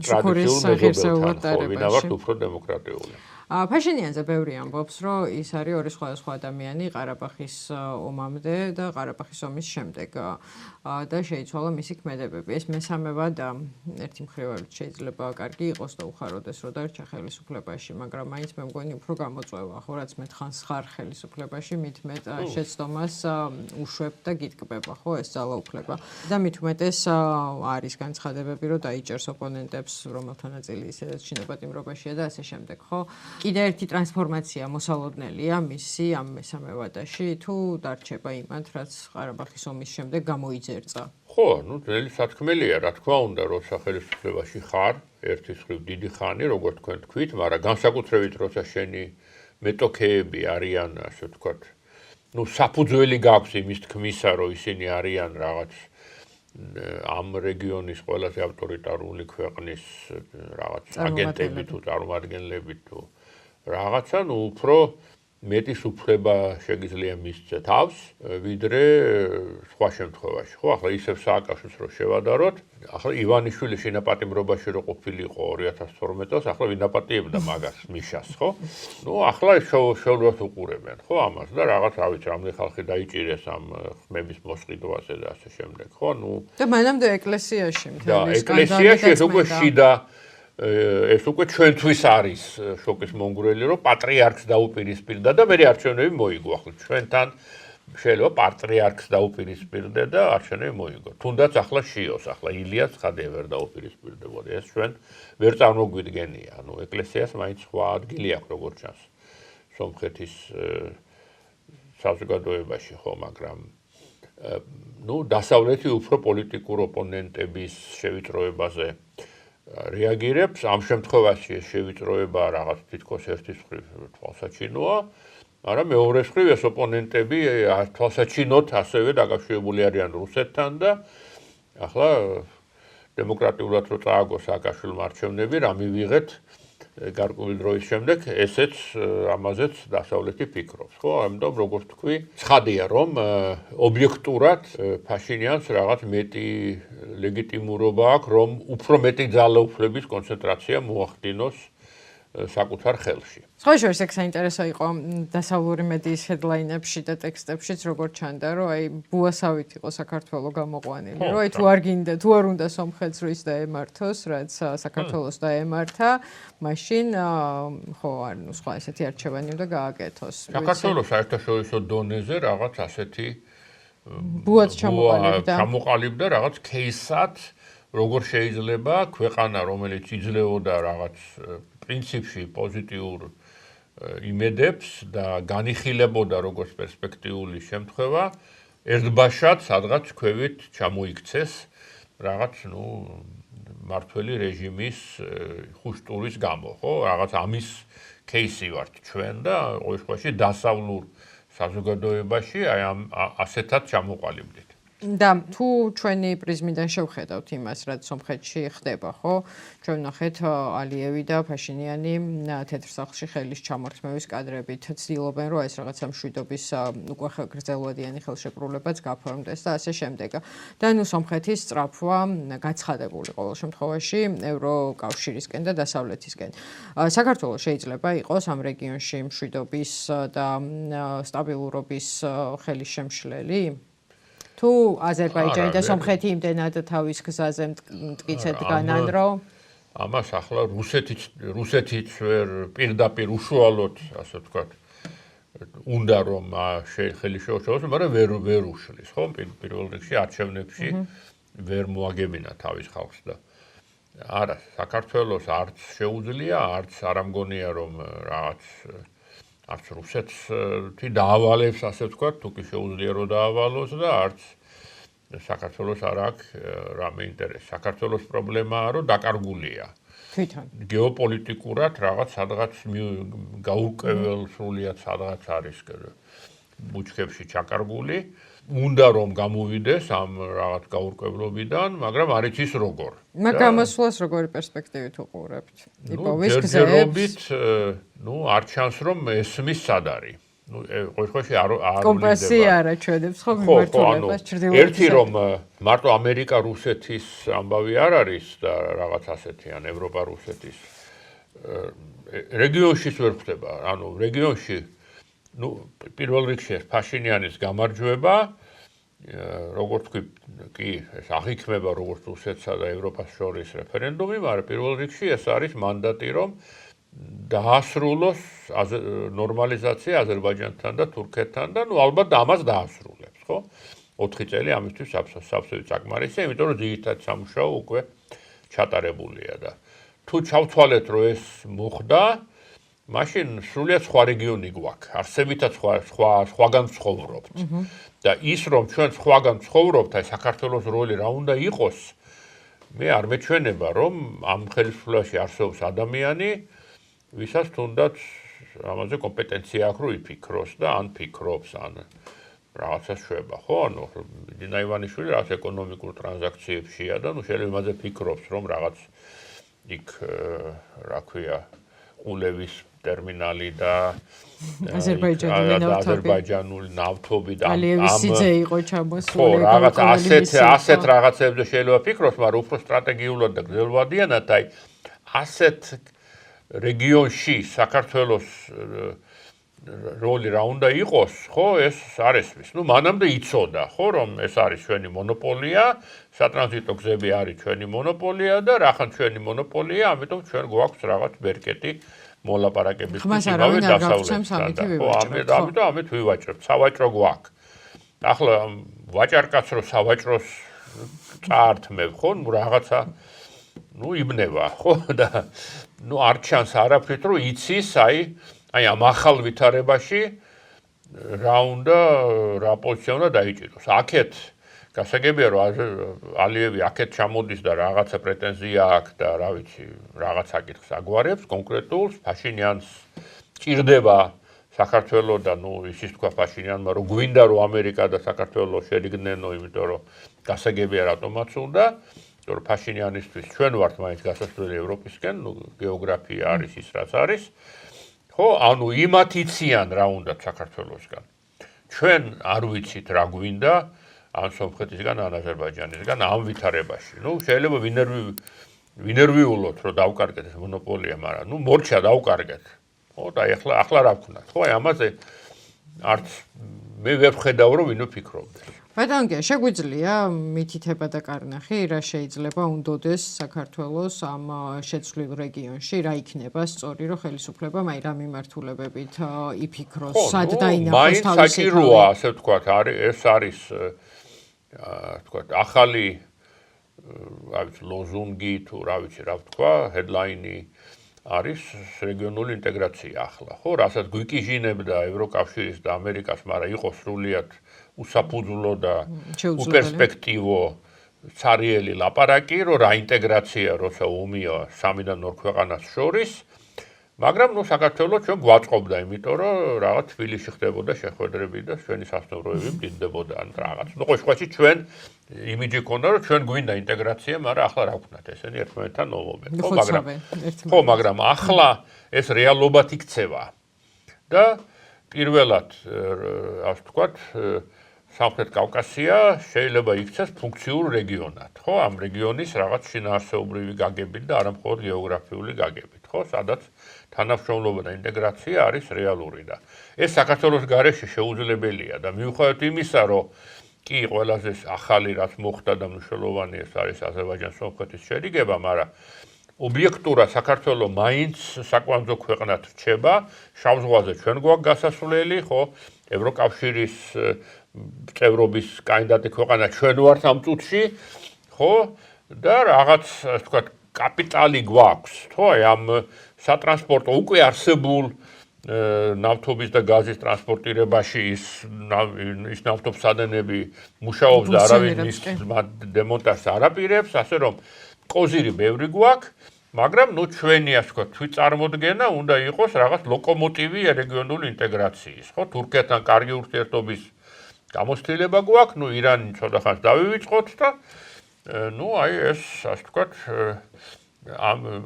ტრადიციულ მეზობელთან, ვინავართ უფრო დემოკრატიული. ფაშინიანზე ბევრი ამბობს, რომ ის არის ორი სხვადასხვა ადამიანი ყარაბაღის ომამდე და ყარაბაღის ომის შემდეგ და შეიცვალა მისი ქმედებები. ეს მესამევად ერთი მხრივებით შეიძლება კარგი იყოს და უხაროდეს, რომ დარჩა ხელისუფლებაში, მაგრამ მაინც მე მგონი უფრო გამოწვევა, ხო, რაც მეტ ხანს ხარ ხელისუფლებაში, მით მეტ შეცდომას უშვებ და გიტკბება, ხო, ეს ძალაუფლება. და მით უმეტეს არის განცხადებები, რომ დაიჭერს ოპონენტებს, რომელთა ნაწილი ისედაც შინაპატიმრობაშია და ასე შემდეგ, ხო? კიდე ერთი ტრანსფორმაცია მოსალოდნელია მისი ამ მესამე ვადაში, თუ დარჩება იმად, რაც ყარაბაღის ომის შემდეგ გამოიძერწა. ხო, ძნელი სათქმელია, რა თქმა უნდა, როცა ხელისუფლებაში ხარ, ერთის მხრივ დიდი ხანი, როგორც თქვენ თქვით, მაგრამ განსაკუთრებით როცა შენი მეტოქეები არიან, ასე ვთქვათ, საფუძველი გაქვს იმის თქმისა, რომ ისინი არიან რაღაც ამ რეგიონის ყველაზე ავტორიტარული ქვეყნის რაღაც აგენტები თუ წარმომადგენლები თუ რაღაცა, უფრო მეტის უფლება შეგიძლია მისცეთ თავს, ვიდრე სხვა შემთხვევაში. ხო, ახლა ისევ სააკაშვილს რო შევადაროთ, ახლა ივანიშვილი შინაპატიმრობაში რო ყოფილიყო 2012 წელს, ახლა ვინაპატიებდა მაგას მიშას, ხო? ახლა შეუძლებლად უყურებენ, ხო, ამას და რაღაც, რა ვიცი, რამდენი ხალხი დაიჭირეს ამ ხმების მოსყიდვაზე და ასე შემდეგ, ხო? და მანამდე ეკლესიაში მთელი სკანდალი ეს უკვე შიდა ეს უკვე ჩვენთვის არის შოკის მონგრელი, რომ პატრიარქს დაუპირისპირდა და მე არჩევნები მოიგო. ახლა ჩვენთან შეიძლება პატრიარქს დაუპირისპირდე და არჩევნები მოიგო. თუნდაც ახლა შიოს, ახლა ილიას ხადე ვერ დაუპირისპირდებოდი. ეს ჩვენ ვერ წარმოგვიდგენია. ეკლესიას მაინც სხვა ადგილი აქვს, როგორც ჩანს. სომხეთის საზოგადოებაში, ხო, მაგრამ დასავლეთი უფრო პოლიტიკურ ოპონენტების შევიწროებაზე რეაგირებს, ამ შემთხვევაში ეს შევიწროება რაღაც თითქოს ერთის მხრივ თვალსაჩინოა, მაგრამ მეორეს მხრივ ეს ოპონენტები თვალსაჩინოდ ასევე დაკავშირებული არიან რუსეთთან და ახლა დემოკრატიულად რო წააგოს სააკაშვილმა არჩევნები, რა მივიღეთ გარკვეული დროის შემდეგ, ესეც ამაზეც დასავლეთი ფიქრობს, ხო? ამიტომ როგორც თქვი, ცხადია რომ ობიექტურად ფაშინიანს რაღაც მეტი ლეგიტიმურობა აქვს, რომ უფრო მეტი ძალაუფლების კონცენტრაცია მოახდინოს საკუთარ ხელში. სხვა შორის ეგ საინტერესო იყო დასავლური მედიის ჰედლაინებში და ტექსტებშიც როგორც ჩანდა, რომ აი ბუასავით იყო საქართველოს გამოყვანილი, რომ აი თუ არ გინდა, თუ არ უნდა სომხეთს რო ის დაემართოს, რაც საქართველოს დაემართა, მაშინ ხო, ანუ სხვა ესეთი არჩევანი უნდა გააკეთოს. საქართველოს საერთაშორისო დონეზე რაღაც ასეთი ბუაც ჩამოყალიბდა რაღაც кейსად, როგორ შეიძლება ქვეყანა, რომელიც იძლეოდა რაღაც პრინციპში პოზიტიურ იმედებს და განიხილებოდა როგორც პერსპექტიული შემთხვევა, ერთბაშად სადღაც ქვევით ჩამოიქცეს რაღაც, მართველი რეჟიმის ხუშტურის გამო, ხო? რაღაც ამის кейსი ვართ ჩვენ და ყოველ შემთხვევაში დასავლურ საზოგადოებაში აი ასეთად ჩამოყალიბდით. და თუ ჩვენი პრიზმიდან შევხედავთ იმას, რაც სომხეთში ხდება, ხო? ჩვენ ვნახეთ ალიევი და ფაშინიანი თეთრ სახლში ხელის ჩამორთმევის კადრებით ცდილობენ, რომ ეს რაღაცა მშვიდობის უკვე გრძელვადიანი ხელშეკრულებაც გაფორმდეს და ასე შემდეგ. და სომხეთის სწრაფვა გაცხადებული ყოველ შემთხვევაში ევროკავშირისკენ და დასავლეთისკენ. საქართველოს შეიძლება იყოს ამ რეგიონში მშვიდობის და სტაბილურობის ხელის შემშლელი? თუ აზერბაიჯანი და სომხეთი იმდენად თავის გზაზე მტკიცედ განან, რომ ამას ახლა რუსეთიც ვერ პირდაპირ უშუალოდ, ასე ვთქვათ, უნდა რომ ხელი შეუშალოს, მაგრამ ვერ უშლის, ხო? პირველ რიგში არჩევნებში ვერ მოაგებინა თავის ხალხს და არა, საქართველოს არც შეუძლია, არც არ ამგონია რომ რაღაც არც რუსეთს დაავალებს, ასე ვთქვათ, თუ კი შეუძლია რომ დაავალოს და არც საქართველოს არ აქვს რამე ინტერესი. საქართველოს პრობლემაა, რომ დაკარგულია. თვითონ. გეოპოლიტიკურად რაღაც სადღაც გაურკვეველ სრულიად სადღაც არის ბუჩქებში ჩაკარგული. უნდა რომ გამოვიდეს ამ რაღაც გაურკვევლობიდან, მაგრამ არ იცის როგორ. გამოსვლას როგორი პერსპექტივით უყურებთ? იპოვის გზებს? არ ჩანს რომ ესმის სად არის. ყოველ შემთხვევაში არ კომპასი არა ჩვენებს ხო მიმართულებას ჩრდილოეთით. ერთი რომ მარტო ამერიკა-რუსეთის ამბავი არ არის და რაღაც ასეთი ან ევროპა-რუსეთის რეგიონშიც ვერ ხდება. ანუ რეგიონში პირველ რიგში ფაშინიანის გამარჯვება, როგორც თქვი, კი, ეს აღიქმება როგორც რუსეთსა და ევროპას შორის რეფერენდუმი, მაგრამ პირველ რიგში ეს არის მანდატი, რომ დაასრულოს ნორმალიზაცია აზერბაიჯანთან და თურქეთთან და ალბათ ამას დაასრულებს, ხო? 4 წელი ამისთვის სავსე საკმარისია, იმიტომ რომ ძირითად სამუშაო უკვე ჩატარებულია და თუ ჩავთვალეთ, რომ ეს მოხდა, მაშინ სრულიად სხვა რეგიონი გვაქვს. არსებითად სხვაგან ცხოვრობთ. და ის რომ ჩვენ სხვაგან ცხოვრობთ, აი საქართველოს როლი რა უნდა იყოს, მე არ მეჩვენება, რომ ამ ხელისუფლებაში არსებობს ადამიანი, ვისაც თუნდაც ამაზე კომპეტენცია აქვს, რომ იფიქროს და ან ფიქრობს, ან რაღაცა შვება, ხო? ანუ დინა ივანიშვილი რაღაც ეკონომიკურ ტრანზაქციებშია და შეიძლება იმაზე ფიქრობს, რომ რაღაც იქ რა ქვია, ყულევის ტერმინალი და აზერბაიჯანული ნავთობი და ალიევის სიძე იყო ჩამოსული. რაღაც ასეთ რაღაცებზე შეიძლება ფიქროს, მაგრამ უფრო სტრატეგიულად და გრძელვადიანად, აი ასეთ რეგიონში საქართველოს როლი რა უნდა იყოს, ხო, ეს არ ესმის. მანამდე იცოდა, ხო, რომ ეს არის ჩვენი მონოპოლია, სატრანზიტო გზები არის ჩვენი მონოპოლია და რახან ჩვენი მონოპოლია, ამიტომ ჩვენ გვაქვს რაღაც ბერკეტი მოლაპარაკებისთვის იმავე დასავლეთთან. ამიტომ ამით ვივაჭრებთ, სავაჭრო გვაქვს. ახლა ვაჭარკაც რო სავაჭროს წაართმევ, ხო, რაღაცა იბნება, ხო და არ ჩანს არაფრით, რომ იცის, აი ამ ახალ ვითარებაში რა უნდა, რა პოზიცია უნდა დაიჭიროს. აქეთ გასაგებია, რომ ალიევი აქეთ ჩამოდის და რაღაცა პრეტენზია აქვს და რა ვიცი, რაღაც საკითხს აგვარებს კონკრეტულს, ფაშინიანს ჭირდება საქართველოს და ისიც თქვა ფაშინიანმა რომ გვინდა რომ ამერიკა და საქართველოს შერიგდნენო, იმიტომ რომ გასაგებია რატომაც უნდა, რომ ფაშინიანისთვის ჩვენ ვართ მაინც გასასვლელი ევროპისკენ, გეოგრაფია არის ის რაც არის. ხო, ანუ იმათ იციან რა უნდა საქართველოსგან. ჩვენ არ ვიცით რა გვინდა ან სომხეთისგან, ან აზერბაიჯანისგან ამ ვითარებაში. შეიძლება ვინერვიულოთ რომ დავკარგეთ ეს მონოპოლია, მაგრამ მორჩა დავკარგეთ. ხო, და ახლა რა ვქნათ? ხო, ამაზე არც მე ვერ ვხედავ რომ ვინო ფიქრობდეს. ბატონო, შეგვიძლია მითითება და კარნახი, რა შეიძლება უნდოდეს საქართველოს ამ შეცვლილ რეგიონში, რა იქნება სწორი, რომ ხელისუფლებამ აი რა მიმართულებებით იფიქროს, სად დაინახოს თავისი თავი. მაინც საჭიროა, ასე ვთქვათ, ეს არის ვთქვათ, ახალი რა ვიცი, ლოზუნგი თუ რა ვიცი, რა ვთქვა, headline-ი არის რეგიონული ინტეგრაცია ახლა, ხო, რასაც გვიკიჟინებდა ევროკავშირის და ამერიკას, მაგრამ იყო სრულიად უსაფუძვლო და უპერსპექტივო ცარიელი ლაპარაკი, რომ რა ინტეგრაცია, როცა ომია სამიდან ორ ქვეყანას შორის, მაგრამ საქართველოს ჩვენ გვაწყობდა, იმიტომ რომ რაღაც თბილისში ხდებოდა შეხვედრები და ჩვენი სასტუმროები მდიდდებოდა ან რაღაც. ყოველში ჩვენ იმიჯი ქონდა, რომ ჩვენ გვინდა ინტეგრაცია, მაგრამ ახლა რა ვქნათ, ესენი ერთმანეთთან ომობენ. ხო, მაგრამ ახლა ეს რეალობად იქცევა. და პირველად, ასე ვთქვათ, სამხრეთ კავკასია შეიძლება იქცეს ფუნქციურ რეგიონად, ხო? ამ რეგიონის რაღაც შინაარსობრივი გაგებით და არა მხოლოდ გეოგრაფიული გაგებით, ხო? სადაც თანამშრომლობა და ინტეგრაცია არის რეალური და ეს საქართველოს გარეშე შეუძლებელია და მიუხედავად იმისა, რომ კი ყველაზე ახალი რაც მოხდა და მნიშვნელოვანი ეს არის აზერბაიჯან-სომხეთის შერიგება, მაგრამ ობიექტურად საქართველოს მაინც საკვანძო ქვეყნად რჩება, შავ ზღვაზე ჩვენ გვაქვს გასასვლელი, ხო? ევროკავშირის წევრობის კანდიდატი ქვეყანა ჩვენ ვართ ამ წუთში, ხო? და რაღაც, ასე ვთქვათ, კაპიტალი გვაქვს, ხო? ამ სატრანსპორტო უკვე არსებულ ნავთობის და გაზის ტრანსპორტირებაში ის ნავთობსადენები მუშაობს და არავინ მის დემონტაჟს არ აპირებს, ასე რომ კოზირი ბევრი გვაქვს, მაგრამ ჩვენი, ასე ვთქვათ, თვითწარმოდგენა უნდა იყოს რაღაც ლოკომოტივი რეგიონული ინტეგრაციის, ხო? თურქეთთან კარგი ურთიერთობის გამოცდილება გვაქვს, ირანი ცოტა ხანს დავივიწყოთ და აი ეს, ასე ვთქვათ,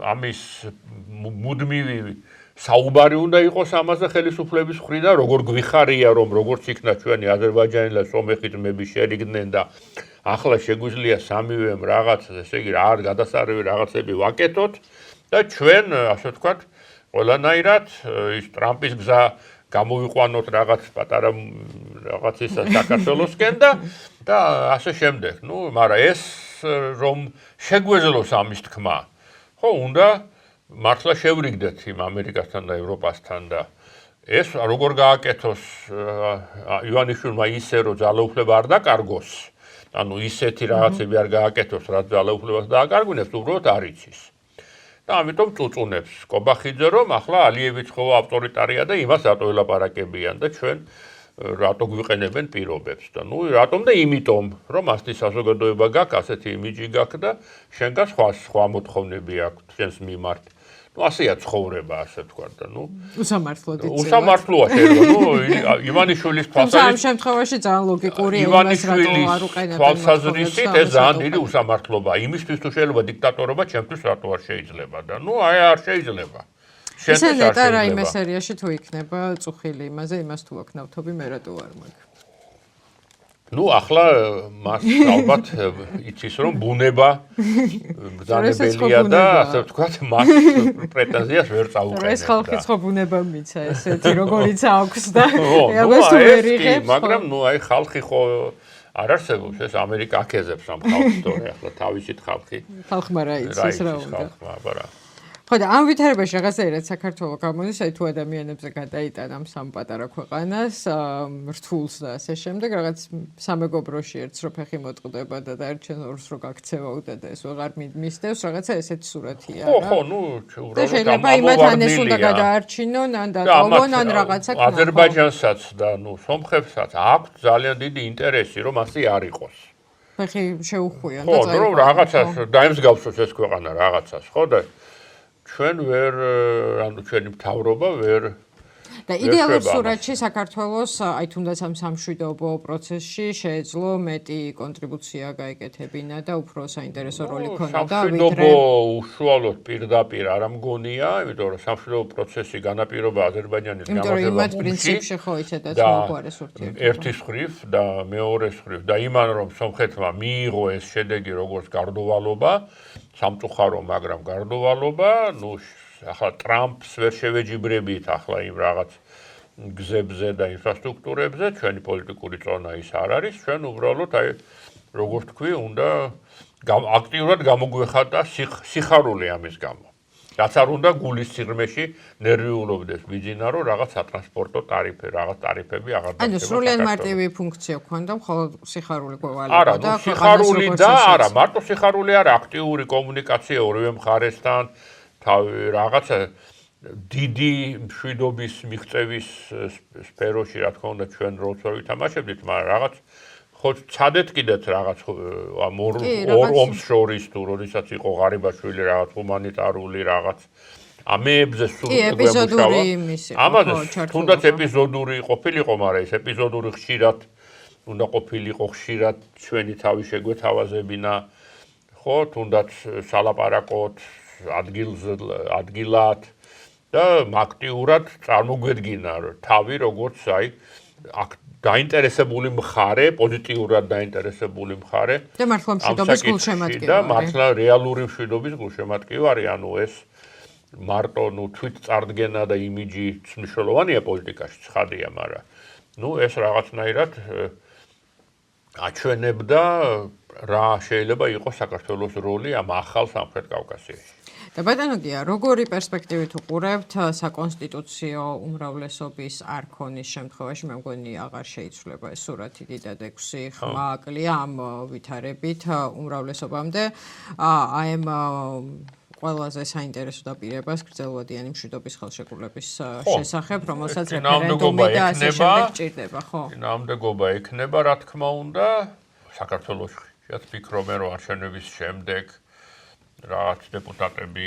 ამის მუდმივი საუბარი უნდა იყოს ამაზე ხელისუფლების მხრიდან, როგორ გვიხარია, რომ როგორც იქნა ჩვენი აზერბაიჯანი და სომეხი ძმები შერიგდნენ და ახლა შეგვიძლია სამივემ რაღაც, ესე იგი, გადასარევი რაღაცები ვაკეთოთ და ჩვენ, ასე ვთქვათ, ყველანაირად ის ტრამპის გზა გამოვიყვანოთ რაღაც პატარა რაღაცის საქართველოსკენ და ასე შემდეგ. მაგრამ ეს რომ შეგვეძლოს ამის თქმა, ხო, უნდა მართლა შევრიგდეთ იმ ამერიკასთან და ევროპასთან და ეს როგორ გააკეთოს ივანიშვილმა ისე რომ ძალაუფლება არ დაკარგოს, ანუ ისეთი რაღაცები არ გააკეთოს, რაც ძალაუფლებას დააკარგვინებს, უბრალოდ არ იცის. და ამიტომ წუწუნებს კობახიძე რომ ახლა ალიევიც ხო ავტორიტარია და იმას რატო ელაპარაკებიან და ჩვენ რატო გვიყენებენ პირობებს და რატომ და იმიტომ რომ ასეთი საზოგადოება გაქვს, ასეთი იმიჯი გაქვს და შენგან სხვა მოთხოვნები აქვს ჩვენს მიმართ. ასეა ცხოვრება, ასე ვთქვათ და უსამართლოდ იწევა. უსამართლოა შეიძლება, ივანიშვილის თვალსაზრისით. ამ შემთხვევაში ძალიან ლოგიკურია იმას რატო არ უყენებენ. თვალსაზრისით ეს ძალიან დიდი უსამართლობაა. იმისთვის თუ შეიძლება დიქტატორობა, ჩემთვის რატო არ შეიძლება და აი არ შეიძლება. ესე ნეტა რაიმე სერიაში თუ იქნება წუხილი იმაზე, იმას თუ აქ ნავთობი მე რატო არ მაქვს. ახლა მას ალბათ იცის რომ ბუნება ბრძანებელია და ასე ვთქვათ, მას პრეტენზიას ვერ წაუყენებ. ეს ხალხი ხო ბუნება მიცა ესეთი როგორიც აქვს და ამას თუ ვერ იღებს. მაგრამ აი ხალხი ხო არ არსებობს, ეს ამერიკა აქეზებს ამ ხალხს, თორე ახლა თავისით ხალხი. ხალხმა რა იცის რა უნდა. ხალხმა, ხო და ამ ვითარებაში რაღაცაირად საქართველოს გამოდის, აი თუ ადამიანებზე გადაიტანა ამ სამ პატარა ქვეყანას, რთულს და ასე შემდეგ, რაღაც სამეგობროში ერთს რო ფეხი მოტყდება და დაერჩენ ორს რო გაქცევაუდა და ეს ვეღარ მისდევს, რაღაცა ესეთი სურათია რა. ხო, უბრალოდ შეიძლება იმათან ეს უნდა გადაარჩინონ, ან დატოვონ, ან რაღაცა ქნა. აზერბაიჯანსაც და სომხებსაც აქვს ძალიან დიდი ინტერესი, რომ ასე არ იყოს. ფეხი შეუხვიან და ხო, რომ რაღაცას დაემსგავსოს ეს ქვეყანა რაღაცას, ხო და ჩვენ ვერ, ანუ ჩვენი მთავრობა ვერ და იდეალურ სურათში საქართველოს აი თუნდაც ამ სამშვიდობო პროცესში შეეძლო მეტი კონტრიბუცია გაეკეთებინა და უფრო საინტერესო როლი ქონოდა ვიდრე უშუალოდ პირდაპირ არ ამგონია, იმიტომ რომ სამშვიდობო პროცესი განაპირობა აზერბაიჯანის გამარჯვება იმათ პრინციპში ხო ისედაც მოგვარეს ურთიერთობა ერთის ხრივ და მეორეს ხრივ და იმან რომ სომხეთმა მიიღო ეს შედეგი როგორც გარდოვალობა, სამწუხარო, მაგრამ გარდოვალობა, ნუ ახლა ტრამპს ვერ შევეჯიბრებით ახლა იმ რაღაც გზებზე და ინფრასტრუქტურებზე, ჩვენი პოლიტიკური წონა ის არ არის, ჩვენ უბრალოდ აი როგორც თქვი, უნდა აქტიურად გამოგვეხატა სიხარული ამის გამო. რაც არ უნდა გულის სიღრმეში ნერვიულობდეს ბიძინა, რომ რაღაც სატრანსპორტო რაღაც ტარიფები აღარ დაგჭირდება. ანუ სრულიად მარტივი ფუნქცია ქონდა, მხოლოდ სიხარული გვევალება არა, ნუ სიხარული და არა, მარტო სიხარული არა, აქტიური კომუნიკაცია ორივე მხარესთან, თავი რაღაცა დიდი მშვიდობის მიღწევის სფეროში, რა თქმა უნდა, ჩვენ როლს ვერ ვითამაშებდით, მაგრამ რაღაც ხო ცადეთ კიდეც რაღაც ორ ომს შორის თუ როდესაც იყო ღარიბაშვილი რაღაც ჰუმანიტარული რაღაც ამეებზე სულ ეპიზოდური იმისი ამაზე თუნდაც ეპიზოდური ყოფილიყო, მაგრამ ეს ეპიზოდური ხშირად უნდა ყოფილიყო, ხშირად ჩვენი თავი შეგვეთავაზებინა, ხო, თუნდაც სალაპარაკოთ ადგილად და აქტიურად წარმოგვედგინა რომ თავი როგორც აი დაინტერესებული მხარე, პოზიტიურად დაინტერესებული მხარე და მართლა მშვიდობის გულშემატკივარი და მართლა რეალური მშვიდობის გულშემატკივარი, ანუ ეს მარტო ნუ თვით წარდგენა და იმიჯი მნიშვნელოვანია პოლიტიკაში, ცხადია, მაგრამ ნუ ეს რაღაცნაირად აჩვენებდა რა შეიძლება იყოს საქართველოს როლი ამ ახალ სამხრეთ კავკასიაში. და ბატონო გია, როგორი პერსპექტივით უყურებთ საკონსტიტუციო უმრავლესობის არქონის შემთხვევაში, მე მგონი აღარ შეიცვლება ეს სურათი დიდად 6 ხმა აკლია ამ ვითარებით უმრავლესობამდე. აი ამ ყველაზე საინტერესო დაპირებას გრძელვადიანი მშვიდობის ხელშეკრულების შესახებ, რომელსაც რეფერენდუმი და ასე შემდეგ ჭირდება, ხო? წინააღმდეგობა ექნება, რა თქმა უნდა, საქართველოში ვფიქრობენ, რომ არჩევნების შემდეგ რაღაც დეპუტატები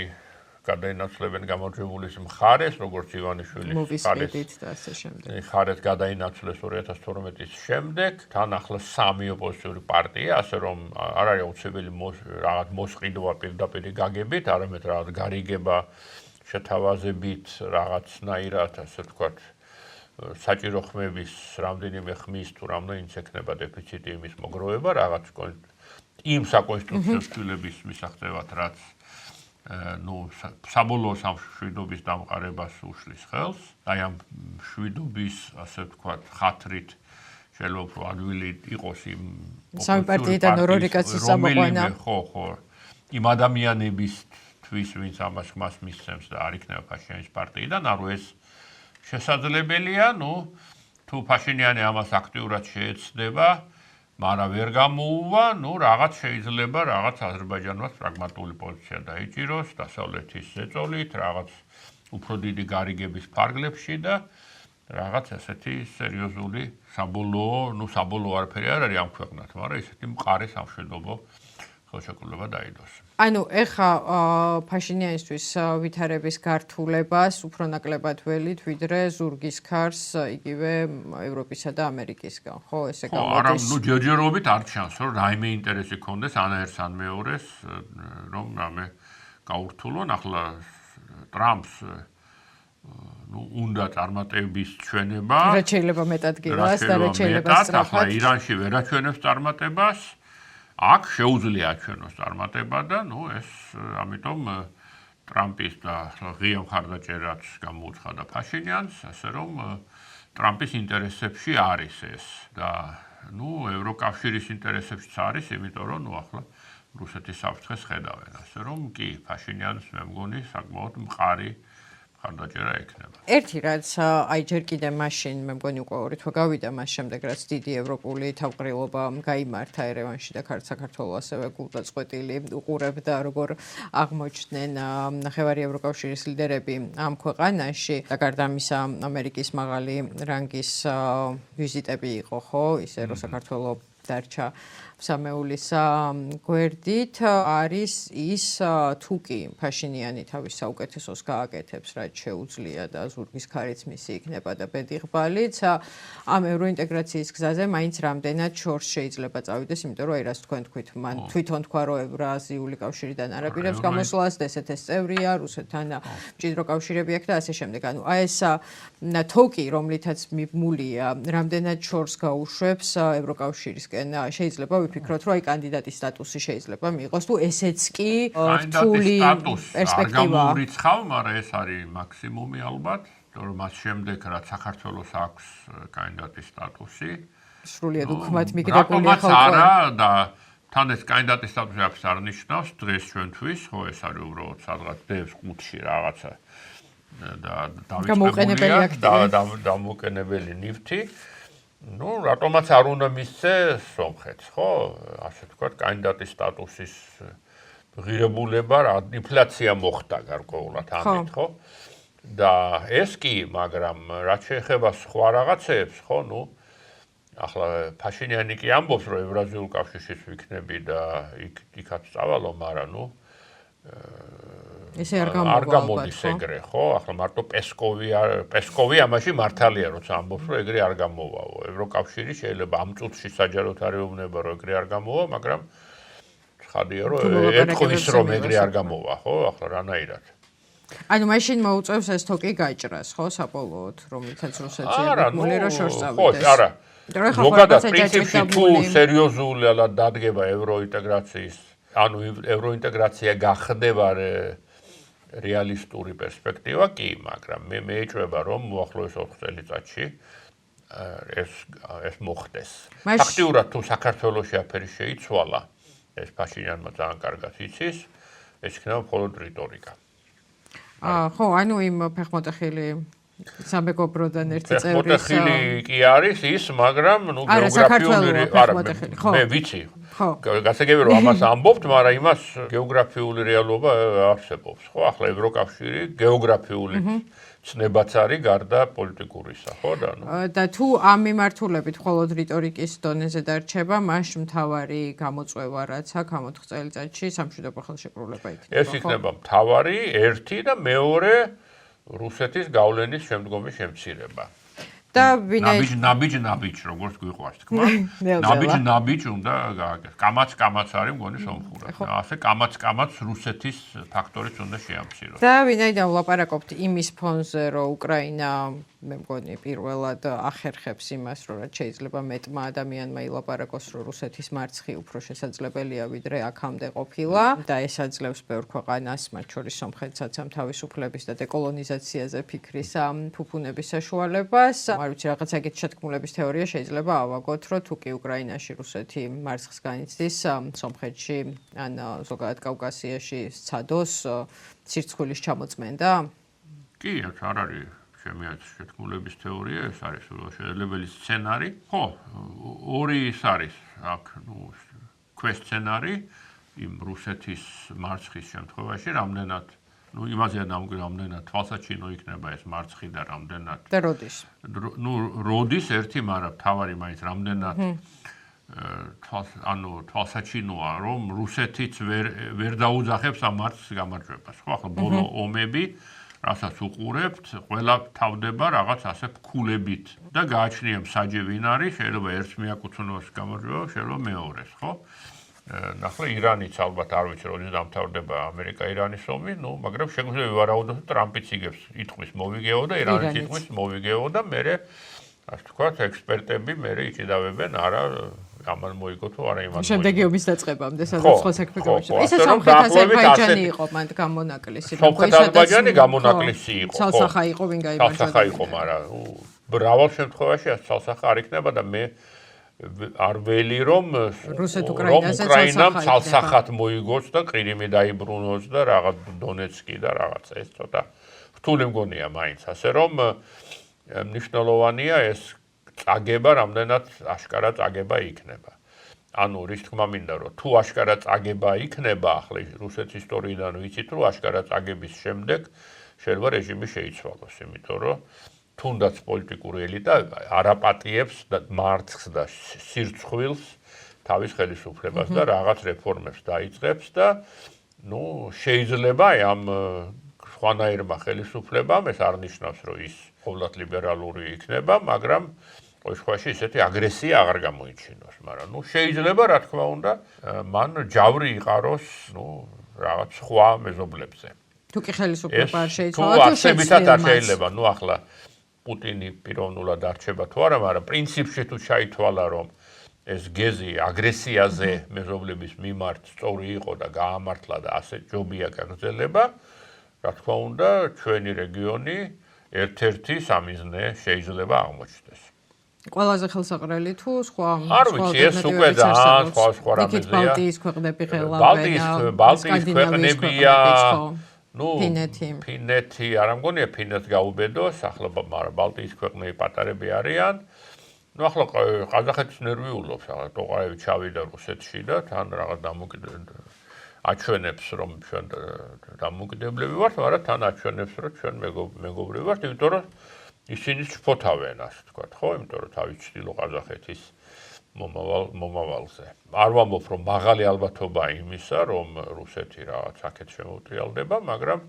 გადაინაცვლებენ გამარჯვებულის მხარეს, როგორც ივანიშვილის მოვისყიდით და ასე შემდეგ. მხარეს გადაინაცვლეს 2012-ის შემდეგ, თან ახლა 3 ოპოზიციური პარტია, ასე რომ არ არის აუცილებელი რაღაც მოსყიდვა პირდაპირ გაგებით, არამედ რაღაც გარიგება შეთავაზებით რაღაცნაირად, ასე ვთქვათ, საჭირო ხმების რამდენიმე ხმის თუ რამდენი იქნება დეფიციტი იმის მოგროვება, რაღაც იმ საკონსტიტუციო ცვლილების მისაღწევად, რაც საბოლოო სამშვიდობის დამყარებას უშლის ხელს, აი ამ მშვიდობის, ასე ვთქვათ, ხათრით შეიძლება უფრო ადვილი იყოს იმ სამი პარტიიდან ორი კაცის გამოყვანა. ხო, იმ ადამიანებისთვის, ვინც ამას ხმას მისცემს და არ იქნება ფაშინიანის პარტიიდან, ანუ ეს შესაძლებელია, თუ ფაშინიანი ამას აქტიურად შეეცდება, მაგრამ ვერ გამოუვა, რაღაც შეიძლება რაღაც აზერბაიჯანმა პრაგმატული პოზიცია დაიჭიროს დასავლეთის ზეწოლით, რაღაც უფრო დიდი გარიგების ფარგლებში და რაღაც ესეთი სერიოზული საბოლოო არაფერი არ არის ამ ქვეყნად, მაგრამ ესეთი მყარი სამშვიდობო ხელშეკრულება დაიდოს. ანუ ეხა ფაშინიანისთვის ვითარების გართულებას უფრო ნაკლებად ველით, ვიდრე ზურგის ქარს იგივე ევროპისა და ამერიკისგან, ხო, ესე გამოდის. არა, ჯერჯერობით არ ჩანს, რომ რაიმე ინტერესი ქონდეს ან ერთს ან მეორეს, რომ რამე გაურთულონ, ახლა ტრამპს უნდა წარმატების ჩვენება. რაც შეიძლება მეტად გილას და რაც შეიძლება სწრაფად. ახლა ირანში ვერ აჩვენებს წარმატებას. აქ შეუძლია აჩვენოს წარმატება და ეს ამიტომ ტრამპის და ღია მხარდაჭერაც გამოუცხადა ფაშინიანს, ასე რომ ტრამპის ინტერესებში არის ეს და ევროკავშირის ინტერესებშიც არის, იმიტომ რომ ახლა რუსეთის საფრთხეს ხედავენ, ასე რომ კი ფაშინიანს მე მგონი საკმაოდ მყარი მხარდაჭერა ექნება. ერთი რაც აი ჯერ კიდე მაშინ მე მგონი უკვე 2 თვე გავიდა მას შემდეგ რაც დიდი ევროპული თავყრილობა გაიმართა ერევანში და საქართველოს ასევე გულდაწყვეტილი უყურებდა როგორ აღმოჩნდნენ ნახევარი ევროკავშირის ლიდერები ამ ქვეყანაში და გარდა ამისა ამერიკის მაღალი რანგის ვიზიტები იყო ხო ისე რომ საქართველოს დარჩა სამეულის გვერდით არის ის თუ კი ფაშინიანი თავის საუკეთესოს გააკეთებს, რაც შეუძლია და ზურგის ქარიც მისი იქნება და ბედიღბალიც ამ ევროინტეგრაციის გზაზე მაინც რამდენად შორს შეიძლება წავიდეს, იმიტომ რომ აი რას თქვენ თქვით, მან თვითონ თქვა რომ ევრაზიული კავშირიდან არაპირებს გამოსვლას, ესეთ წევრია, რუსეთთან მჭიდრო კავშირები აქვს და ასე შემდეგ. ანუ აი ეს თოკი, რომლითაც მიბმულია, რამდენად შორს გაუშვებს ევროკავშირისკენ, შეიძლება ვიფიქროთ, რომ აი კანდიდატის სტატუსი შეიძლება მიიღოს, თუ ესეც კი რთული პერსპექტივაა. არ გამორიცხავ, მაგრამ ეს არის მაქსიმუმი ალბათ, რომ მას შემდეგ რაც საქართველოს აქვს კანდიდატის სტატუსი, სრულიად უქმად მიგრებულია ხოლმე. არა და თან ეს კანდიდატის სტატუსი აქვს არ ნიშნავს დღეს ჩვენთვის, ხო ეს არის უბრალოდ სადღაც დევს ყუთში რაღაცა და დამოუკიდებელი ნივთი. Ну, რატომაც არ უნდა მისცე სომხეთს, ხო? ასე ვთქვათ, კანდიდატის სტატუსის ღირებულება, ინფლაცია მოხდა გარკვეულად ამით, ხო? და ეს კი, მაგრამ რაც შეეხება სხვა რაღაცეებს, ხო, ну, ახლა ფაშინიანი კი ამბობს, რომ ევრაზიულ კავშირშიც ვიქნები და იქაც წავალო, მაგრამ ну ესე არ გამოდის ეგრე, ხო? ახლა მარტო პესკოვი ამაში მართალია, როცა ამბობს, რომ ეგრე არ გამოვაო. ევროკავშირი შეიძლება ამ წუთში საჯაროდ არ ეუბნება, რომ ეგრე არ გამოვა, მაგრამ ცხადია, რომ ეთქვის, რომ ეგრე არ გამოვა, ხო? ახლა რანაირად? ანუ მაშინ მოუწევს ეს თოკი გაჭრას, ხო, საბოლოოდ, რომლითაც რუსეთია მიგმული, რომ შორს წავიდეს. ხო, არა. ზოგადად პრინციპში თუ სერიოზულად დადგება ევროინტეგრაციის ანუ ევროინტეგრაცია გახდება რეალისტური პერსპექტივა კი, მაგრამ მე მეეჭვება, რომ მოახლოეს 4 წელიწადში ეს მოხდეს. ფაქტიურად თუ საქართველოშიაფერი შეიცვალა, ეს ფაშინიანმა ძალიან კარგად იცის, ეს იქნება მხოლოდ რიტორიკა. ხო, ანუ იმ ფეხმოთეხილი სამეგობროდან ერთი წევრის ფეხმოთეხილი კი არის ის, მაგრამ ნუ გეოგრაფიული მე ვიცი. გასაგებია რომ ამას ამბობთ, მაგრამ იმას გეოგრაფიული რეალობა არსებობს, ხო? ახლა ევროკავშირი გეოგრაფიული ცნებაც არის გარდა პოლიტიკურისა, ხო და ნუ და თუ ამ მიმართულებით მხოლოდ რიტორიკის დონეზე დარჩება, მაშ მთავარი გამოწვევა რაც აქვს ამ 4 წელიწადში სამშვიდობო ხელშეკრულება იქნება. ეს იქნება მთავარი, ერთი და მეორე რუსეთის გავლენის შემდგომი შემცირება. და ნაბიჯ, როგორც გვიყვარს თქმა. ნაბიჯ უნდა გააკეთოს. კამაც არის მგონი სომხურად. ასე კამაც რუსეთის ფაქტორიც უნდა შეამციროს. და ვინაიდან ვლაპარაკობთ იმის ფონზე, რომ უკრაინა მე მგონი პირველად ახერხებს იმას, რომ რაც შეიძლება მეტმა ადამიანმა ილაპარაკოს, რომ რუსეთის მარცხი უფრო შესაძლებელია, ვიდრე აქამდე ყოფილა და ეს აძლევს ბევრ ქვეყანას, მათ შორის სომხეთსაც ამ თავისუფლების და დეკოლონიზაციაზე ფიქრის ფუფუნების საშუალებას. არ ვიცი, რაღაც ეგეთ შეთქმულების თეორია შეიძლება ავაგოთ, რომ თუ კი უკრაინაში რუსეთი მარცხს განიცდის, სომხეთში ან ზოგადად კავკასიაში სცადოს სირცხვილის ჩამოწმენდა? კი, არ არის ჩემი შეთქმულების თეორია, ეს არის შესაძლებელი სცენარი. ხო, ორი ის არის, აქ ნუ ქვესცენარი იმ რუსეთის მარცხის შემთხვევაში, რამდენად ну იმაზე რამდენად თვალსაჩინო იქნება ეს მარცხი და რამდენად და როდის? ну როდის ერთი, მაგრამ თავარი მაინც რამდენად თვალსაჩინოა, რომ რუსეთიც ვერ დაუძახებს ამ მარცხის გამარჯვებას. ხო, ახლა ბოლო ომები, რასაც უყურებთ, ყველა თავდება რაღაც ასე ფქულებით და გააჩნია მსაჯი ვინ არის, შეიძლება ერთს მიაკუთვნოს გამარჯვება, შეიძლება მეორეს, ხო? ნახე ირანიც ალბათ არ ვიცი როდის დამთავრდება ამერიკა-ირანის ომი, ну, მაგრამ შეგვიძლია ვივარაუდოთ, ტრამპიც იგებს იტყვის მოვიგეო და ირანიც იტყვის მოვიგეო და მერე ასე ვთქვათ, ექსპერტები მერე იჭიდავებენ, არა ამან მოიგო თუ არა იმან. შემდეგი ომის დაწყებამდე სადაც სხვა საქმე გამიშვა. ესე სომხეთ-აზერბაიჯანი იყო მანდ გამონაკლისი. სომხეთ-აზერბაიჯანი გამონაკლისი იყო. ცალსახა იყო ვინ გაიმარჯვა. ცალსახა იყო, მაგრამ მრავალ შემთხვევაში ცალსახა არ იქნება და მე არ ველი რომ უკრაინამ ცალსახად მოიგოს და ყირიმი დაიბრუნოს და რაღაც დონეცკი და რაღაცა ეს ცოტა რთული მგონია მაინც, ასე რომ მნიშვნელოვანია ეს წაგება, რამდენად აშკარა წაგება იქნება. ანუ რის თქმა მინდა რომ თუ აშკარა წაგება იქნება, ახლა რუსეთის ისტორიიდან ვიცით რომ აშკარა წაგების შემდეგ შეიძლება რეჟიმი შეიცვალოს, იმიტომ რომ თუნდაც პოლიტიკური ელიტა არაპატიებს და მარცხს და სირცხვილს თავის ხელისუფლებას და რაღაც რეფორმებს დაიწყებს და შეიძლება ამ სხვანაირმა ხელისუფლებამ ეს არ ნიშნავს რომ ის ყოვლად ლიბერალური იქნება, მაგრამ ყოველ შემთხვევაში ისეთი აგრესია აღარ გამოიჩინოს, მაგრამ შეიძლება რა თქმა უნდა მან ჯავრი იყაროს რაღაც სხვა მეზობლებზე. თუ კი ხელისუფლება არ შეიცვალა, თუ არსებითად არ შეიძლება, ახლა პუტინი პიროვნულად არჩება თუ არა, მაგრამ პრინციპში თუ ჩაითვალა რომ ეს გეზი აგრესიაზე მეზობლების მიმართ სწორი იყო და გაამართლა და ასე ჯობია გაგრძელება, რა თქმა უნდა, ჩვენი რეგიონი ერთ-ერთი სამიზნე შეიძლება აღმოჩნდეს. ყველაზე ხელსაყრელი თუ სხვა არ ვიცი, ეს უკვე ძალიან სხვა რამეზია. ბალტიის ქვეყნები ღელავენ, ბალტიის ქვეყნებია. ფინეთი არ ამგონია ფინეთს გაუბედოს, ახლა მაგრამ ბალტიის ქვეყნები პატარები არიან. ახლა ყაზახეთის ნერვიულობს, ახლა ტოყაევი ჩავიდა რუსეთში და თან რაღაც აჩვენებს რომ ჩვენ დამოუკიდებლები ვართ, მაგრამ თან აჩვენებს რომ ჩვენ მეგობრები ვართ, იმიტომ რომ ისინი ჩფოთავენ, ასე ვთქვათ, ხო? იმიტომ რომ თავის ჩრდილო ყაზახეთის მომავალზე. არ ვამბობ რომ მაღალი ალბათობა იმისა, რომ რუსეთი რაღაც აქეთ შემოუტრიალდება, მაგრამ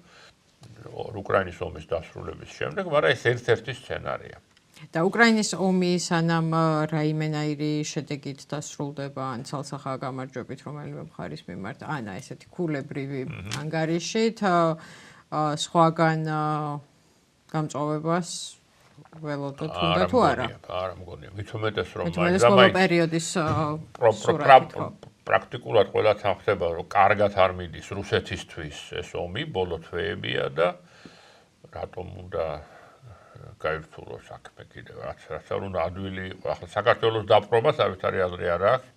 უკრაინის ომის დასრულების შემდეგ, მაგრამ ეს ერთ-ერთი სცენარია. და უკრაინის ომი სანამ რაიმენაირი შედეგით დასრულდება, ან ცალსახაა გამარჯვებით რომელიმე მხარის მიმართ, ან ესეთი ქულებრივი ანგარიშით, სხვაგან გამწვავებას ველოდოთ უნდა თუ არა? არა მგონია, მით უმეტეს რომ მაინც პერიოდის პრაქტიკულად ყველასთან ხდება რომ კარგად არ მიდის რუსეთისთვის ეს ომი, ბოლო თვეებია და რატომ უნდა გაირთულოს საქმე კიდევ რაც არ უნდა ადვილი იყო. ახლა საქართველოს დაპყრობა საერთარი აზრი არ აქვს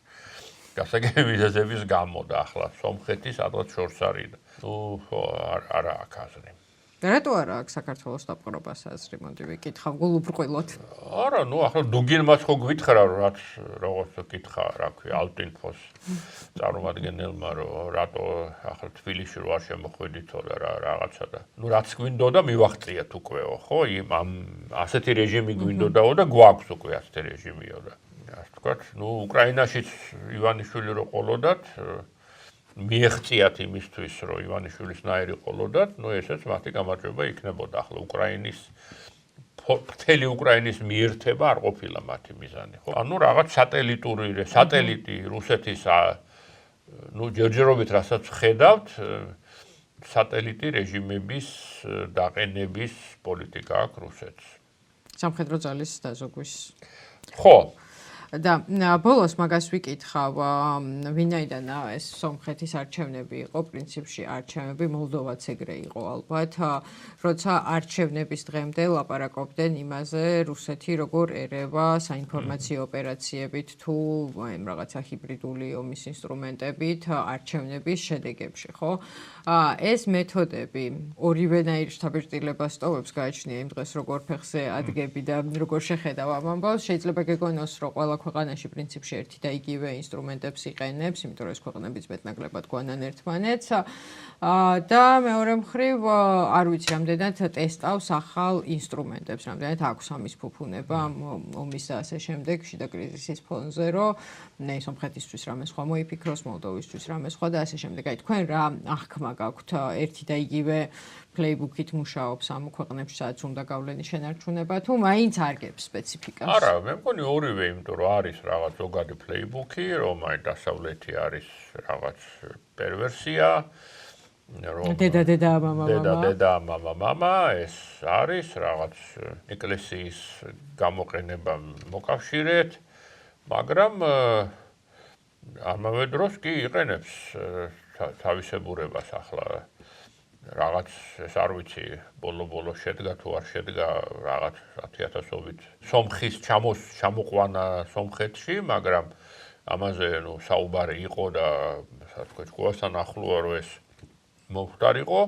გასაგები მიზეზების გამო და ახლა სომხეთის ადრე შორს არის. არა აქვს აზრი. რატო არა აქვს საქართველოს დაპყრობას აზრი? მოდი ვიკითხავ გულუბრყვილოდ. არა, ახლა დუგინმაც ხო გვითხრა რომ რაც როგორც კითხა, რა ქვია, ალტინფოს წარმომადგენელმა რომ რატო ახლა თბილისში რო არ შემოხვედითო და რაღაცა და რაც გვინდოდა მივაღწიათ უკвеო, ხო? ამ ასეთი რეჟიმი გვინდოდაო და გვაქვს უკვე ასეთი რეჟიმიო და ასე ვთქვათ, უკრაინაშიც ივანიშვილი რო ყოლოდათ მიეღწიათ იმისთვის, რომ ივანიშვილის ნაირი ყოლოდათ, ესეც მათი გამარჯვება იქნებოდა. ახლა მთელი უკრაინის მიერთება არ ყოფილა მათი მიზანი, ხო? რაღაც სატელიტი რუსეთის ჯერჯერობით რასაც ხედავთ, სატელიტი რეჟიმების დაყენების პოლიტიკა აქვს რუსეთს. სამხედრო ძალის დაზოგვის. ხო. და ბოლოს მაგას ვიკითხავ, ვინაიდან ეს სომხეთის არჩევნები იყო, პრინციპში არჩევნები მოლდოვაც ეგრე იყო ალბათ, როცა არჩევნების დღემდე ლაპარაკობდნენ იმაზე, რუსეთი როგორ ერევა საინფორმაციო ოპერაციებით თუ რაღაცა ჰიბრიდული ომის ინსტრუმენტებით არჩევნების შედეგებში, ხო? ეს მეთოდები ორივენაირ შთაბეჭდილებას ტოვებს, გააჩნია იმ დღეს როგორ ფეხზე ადგები და როგორ შეხედავ ამ ამბავს, შეიძლება გეგონოს, რომ ყველა ქვეყანაში პრინციპში ერთი და იგივე ინსტრუმენტებს იყენებს, იმიტომ რომ ეს ქვეყნებიც მეტნაკლებად გვანან ერთმანეთს და მეორე მხრივ არ ვიცი რამდენად ტესტავს ახალ ინსტრუმენტებს, რამდენად აქვს ამის ფუფუნება ომის და ასე შემდეგ შიდა კრიზისის ფონზე, რომ სომხეთისთვის რამე სხვა მოიფიქროს, მოლდოვისთვის რამე სხვა და ასე შემდეგ. აი თქვენ რა აღქმა გაქვთ ერთი და იგივე პლეიბუქით მუშაობს ამ ქვეყნებში, სადაც უნდა გავლენის შენარჩუნება თუ მაინც არგებს სპეციფიკას? არა, მე მგონი ორივე, იმიტომ რომ არის რაღაც ზოგადი პლეიბუქი, რომ აი დასავლეთი არის რაღაც პერვერსია, რომ დედა მამა, ეს არის რაღაც ეკლესიის გამოყენება მოკავშირეთ, მაგრამ ამავე დროს კი იყენებს თავისებურებას ახლა რაღაც ეს არ ვიცი ბოლო შედგა თუ არ შედგა რაღაც 10000-ობით სომხის ჩამოყვანა სომხეთში, მაგრამ ამაზე საუბარი იყო და ასე ვთქვათ, ყველასთან ახლოა რომ ეს მომხდარიყო.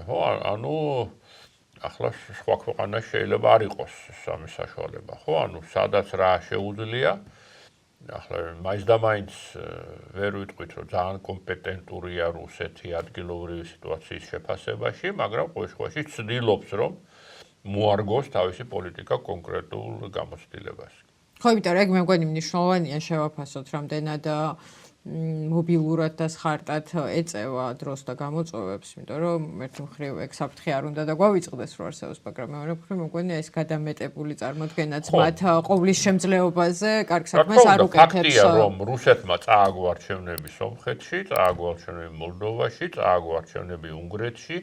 ხო, ახლა სხვა ქვეყანაში შეიძლება არ იყოს სამი საშუალება, ხო? სადაც რა შეუძლია ახლა მაინც და მაინც ვერ ვიტყვით, რომ ძალიან კომპეტენტურია რუსეთი ადგილობრივი სიტუაციის შეფასებაში, მაგრამ ყოველ შემთხვევაში ცდილობს, რომ მოარგოს თავისი პოლიტიკა კონკრეტულ გამოცდილებას. ხო, იმიტომ რომ ეგ მე მგონი მნიშვნელოვანია შევაფასოთ, რამდენად მობილურად და სხარტად ეწევა დროს და გამოწვევებს, იმიტომ რომ ერთი მხრივ ეგ საფრთხე არ უნდა და გვავიწყდეს რო არსებობს, მაგრამ მეორე მხრივ მე მგონი ეს გადამეტებული წარმოდგენაც მათ ყოვლის შემძლეობაზე კარგ საქმეს არ უკეთებს. ფაქტია, რომ რუსეთმა წააგო არჩევნები სომხეთში, წააგო არჩევნები მოლდოვაში, წააგო არჩევნები უნგრეთში,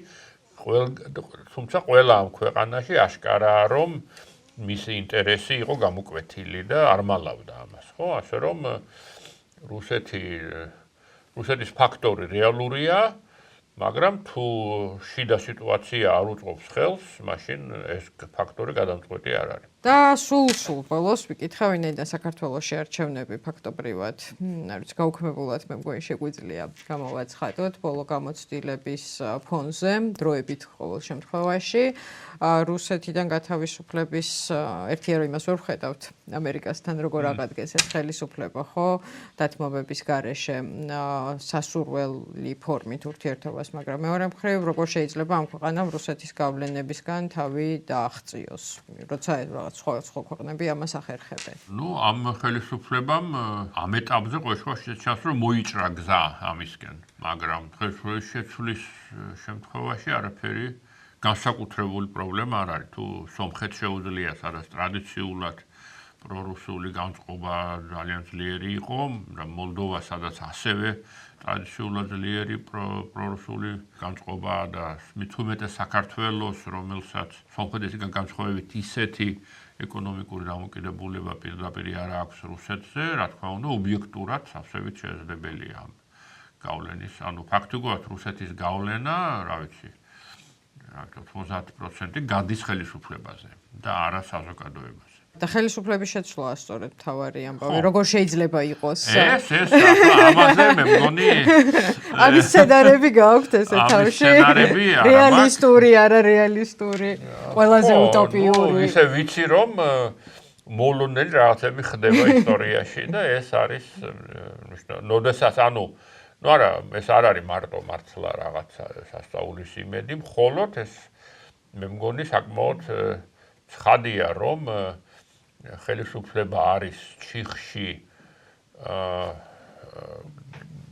თუმცა ყველა ამ ქვეყანაში აშკარაა, რომ მისი ინტერესი იყო გამოკვეთილი და არ მალავდა ამას, ხო? ასე რომ რუსეთის ფაქტორი რეალურია, მაგრამ თუ შიდა სიტუაცია არ უწყობს ხელს, მაშინ ეს ფაქტორი გადამწყვეტი არ არის. და სულ ბოლოს ვიკითხა, ვინაიდან საქართველოში არჩევნები ფაქტობრივად, არ ვიცი, გაუქმებულად მე მგონი შეგვიძლია გამოვაცხადოთ ბოლო გამოცდილების ფონზე, დროებით ყოველ შემთხვევაში. რუსეთიდან გათავისუფლების ერთიარო იმას ვერ ვხედავთ ამერიკასთან როგორ აღადგეს ეს ხელისუფლება, ხო? დათმობების გარეშე სასურველი ფორმით ურთიერთობას, მაგრამ მეორე მხრივ როგორ შეიძლება ამ ქვეყანამ რუსეთის გავლენებისგან თავი დააღწიოს, როცა რაღაც სხვა ქვეყნები ამას ახერხებენ. ამ ხელისუფლებამ ამ ეტაპზე ყოველშაბათს შეჩანს, რომ მოიჭრა გზა ამისკენ, მაგრამ დღეს შეცვლის შემთხვევაში არაფერი განსაკუთრებული პრობლემა არ არის. თუ სომხეთს შეუძლია, სადაც ტრადიციულად პრორუსული განწყობა ძალიან ძლიერი იყო, მოლდოვა, სადაც ასევე ტრადიციულად ძლიერი პრორუსული განწყობაა და მით უმეტეს საქართველოს, რომელსაც სომხეთისგან განსხვავებით ისეთი ეკონომიკური დამოკიდებულება პირდაპირ არ აქვს რუსეთზე, რა თქმა უნდა, ობიექტურად სავსებით შესაძლებელია ამ გავლენის, ანუ ფაქტობრივად რუსეთის გავლენა, რა ვიცი, 90% გადის ხელისუფლებაზე და არა საზოგადოებაზე. და ხელისუფლების შეცვლა სწორედ თავარი ამბავი, როგორ შეიძლება იყოს? ეს ამაზე მე მგონი ამის სცენარები გაქვთ ესე თავში? რეალისტური, არარეალისტური, ყველაზეუტოპიური. ისე ვიცი რომ მოულოდნელი რაღაცები ხდება ისტორიაში და ეს არის ნოდესაც არა, ეს არ არის მარტო მართლა რაღაცა სასწაულის იმედი, მხოლოდ ეს მე მგონი საკმაოდ ცხადია, რომ ხელისუფლება არის ჩიხში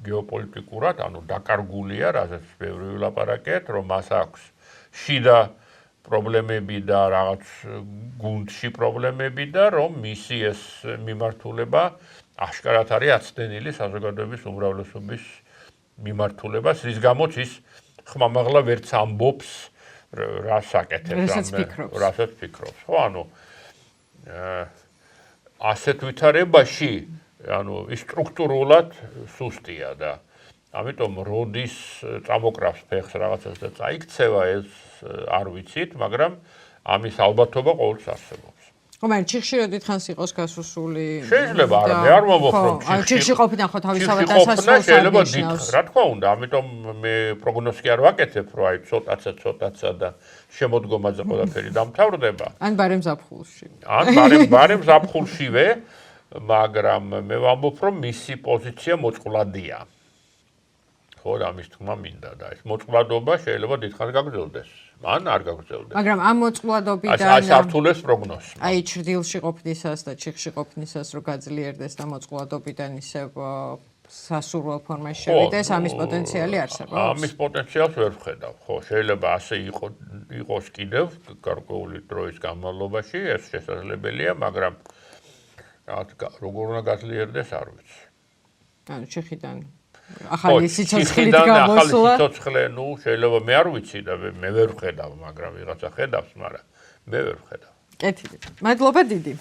გეოპოლიტიკურად, დაკარგულია, რაზეც ბევრი ვილაპარაკეთ, რომ მას აქვს შიდა პრობლემები და რაღაც გუნდში პრობლემები და რომ მისი ეს მიმართულება აშკარად არის აცდენილი საზოგადოების უმრავლესობის მიმართულებას, რის გამოც ის ხმამაღლა ვერც ამბობს, რას აკეთებს, რასაც ფიქრობს. ხო, ასეთ ვითარებაში, ის სტრუქტურულად სუსტია და ამიტომ როდის წამოკრავს ფეხს რაღაცას და წაიქცევა, ეს არ ვიცით, მაგრამ ამის ალბათობა ყოველთვის არსებობს. მაგრამ ჩიხში როდითხანს იყოს გასუსული? შეიძლება, არა, მე არ მომბობ, რომ ჩიხში ყოფიდან ხო თავისთავად ასასრულს შეიძლება დიდ, რა თქმა უნდა, ამიტომ მე პროგნოზი არ ვაკეთებ, რომ აი ცოტაცა და შემოდგომაზე ყველაფერი დამთავრდება. ან ბარემ ზაფხულში. ან ბარემ ზაფხულშივე, მაგრამ მე ვამბობ, რომ მისი პოზიცია მოწყვლადია. ხო, ამის თქმა მინდა და ეს მოწყვლადობა შეიძლება დიდხანს გაგრძელდეს. ან არ გაგრძელდეს. მაგრამ ამ მოწყვლადობიდან აი სართულებს პროგნოზს. აი ჩრდილში ყოფნისას და ჩიხში ყოფნისას რო გაძლიერდეს და მოწყვლადობიდან ისევ სასურველ ფორმაში შევიდეს, ამის პოტენციალი არსებობს. ამის პოტენციალს ვერ ვხედავ. ხო, შეიძლება ასე იყოს კიდევ გარკვეული დროის განმავლობაში, ეს შესაძლებელია, მაგრამ როგორ უნდა გაძლიერდეს, არ ვიცი. ანუ ჩიხიდან ახალი სიცოცხლით გამოსვლა. ახალი სიცოცხლე, შეიძლება მე არ ვიცი და მე ვერ ვხედავ, მაგრამ ვიღაცა ხედავს, მაგრამ მე ვერ ვხედავ. კეთილი. მადლობა დიდი.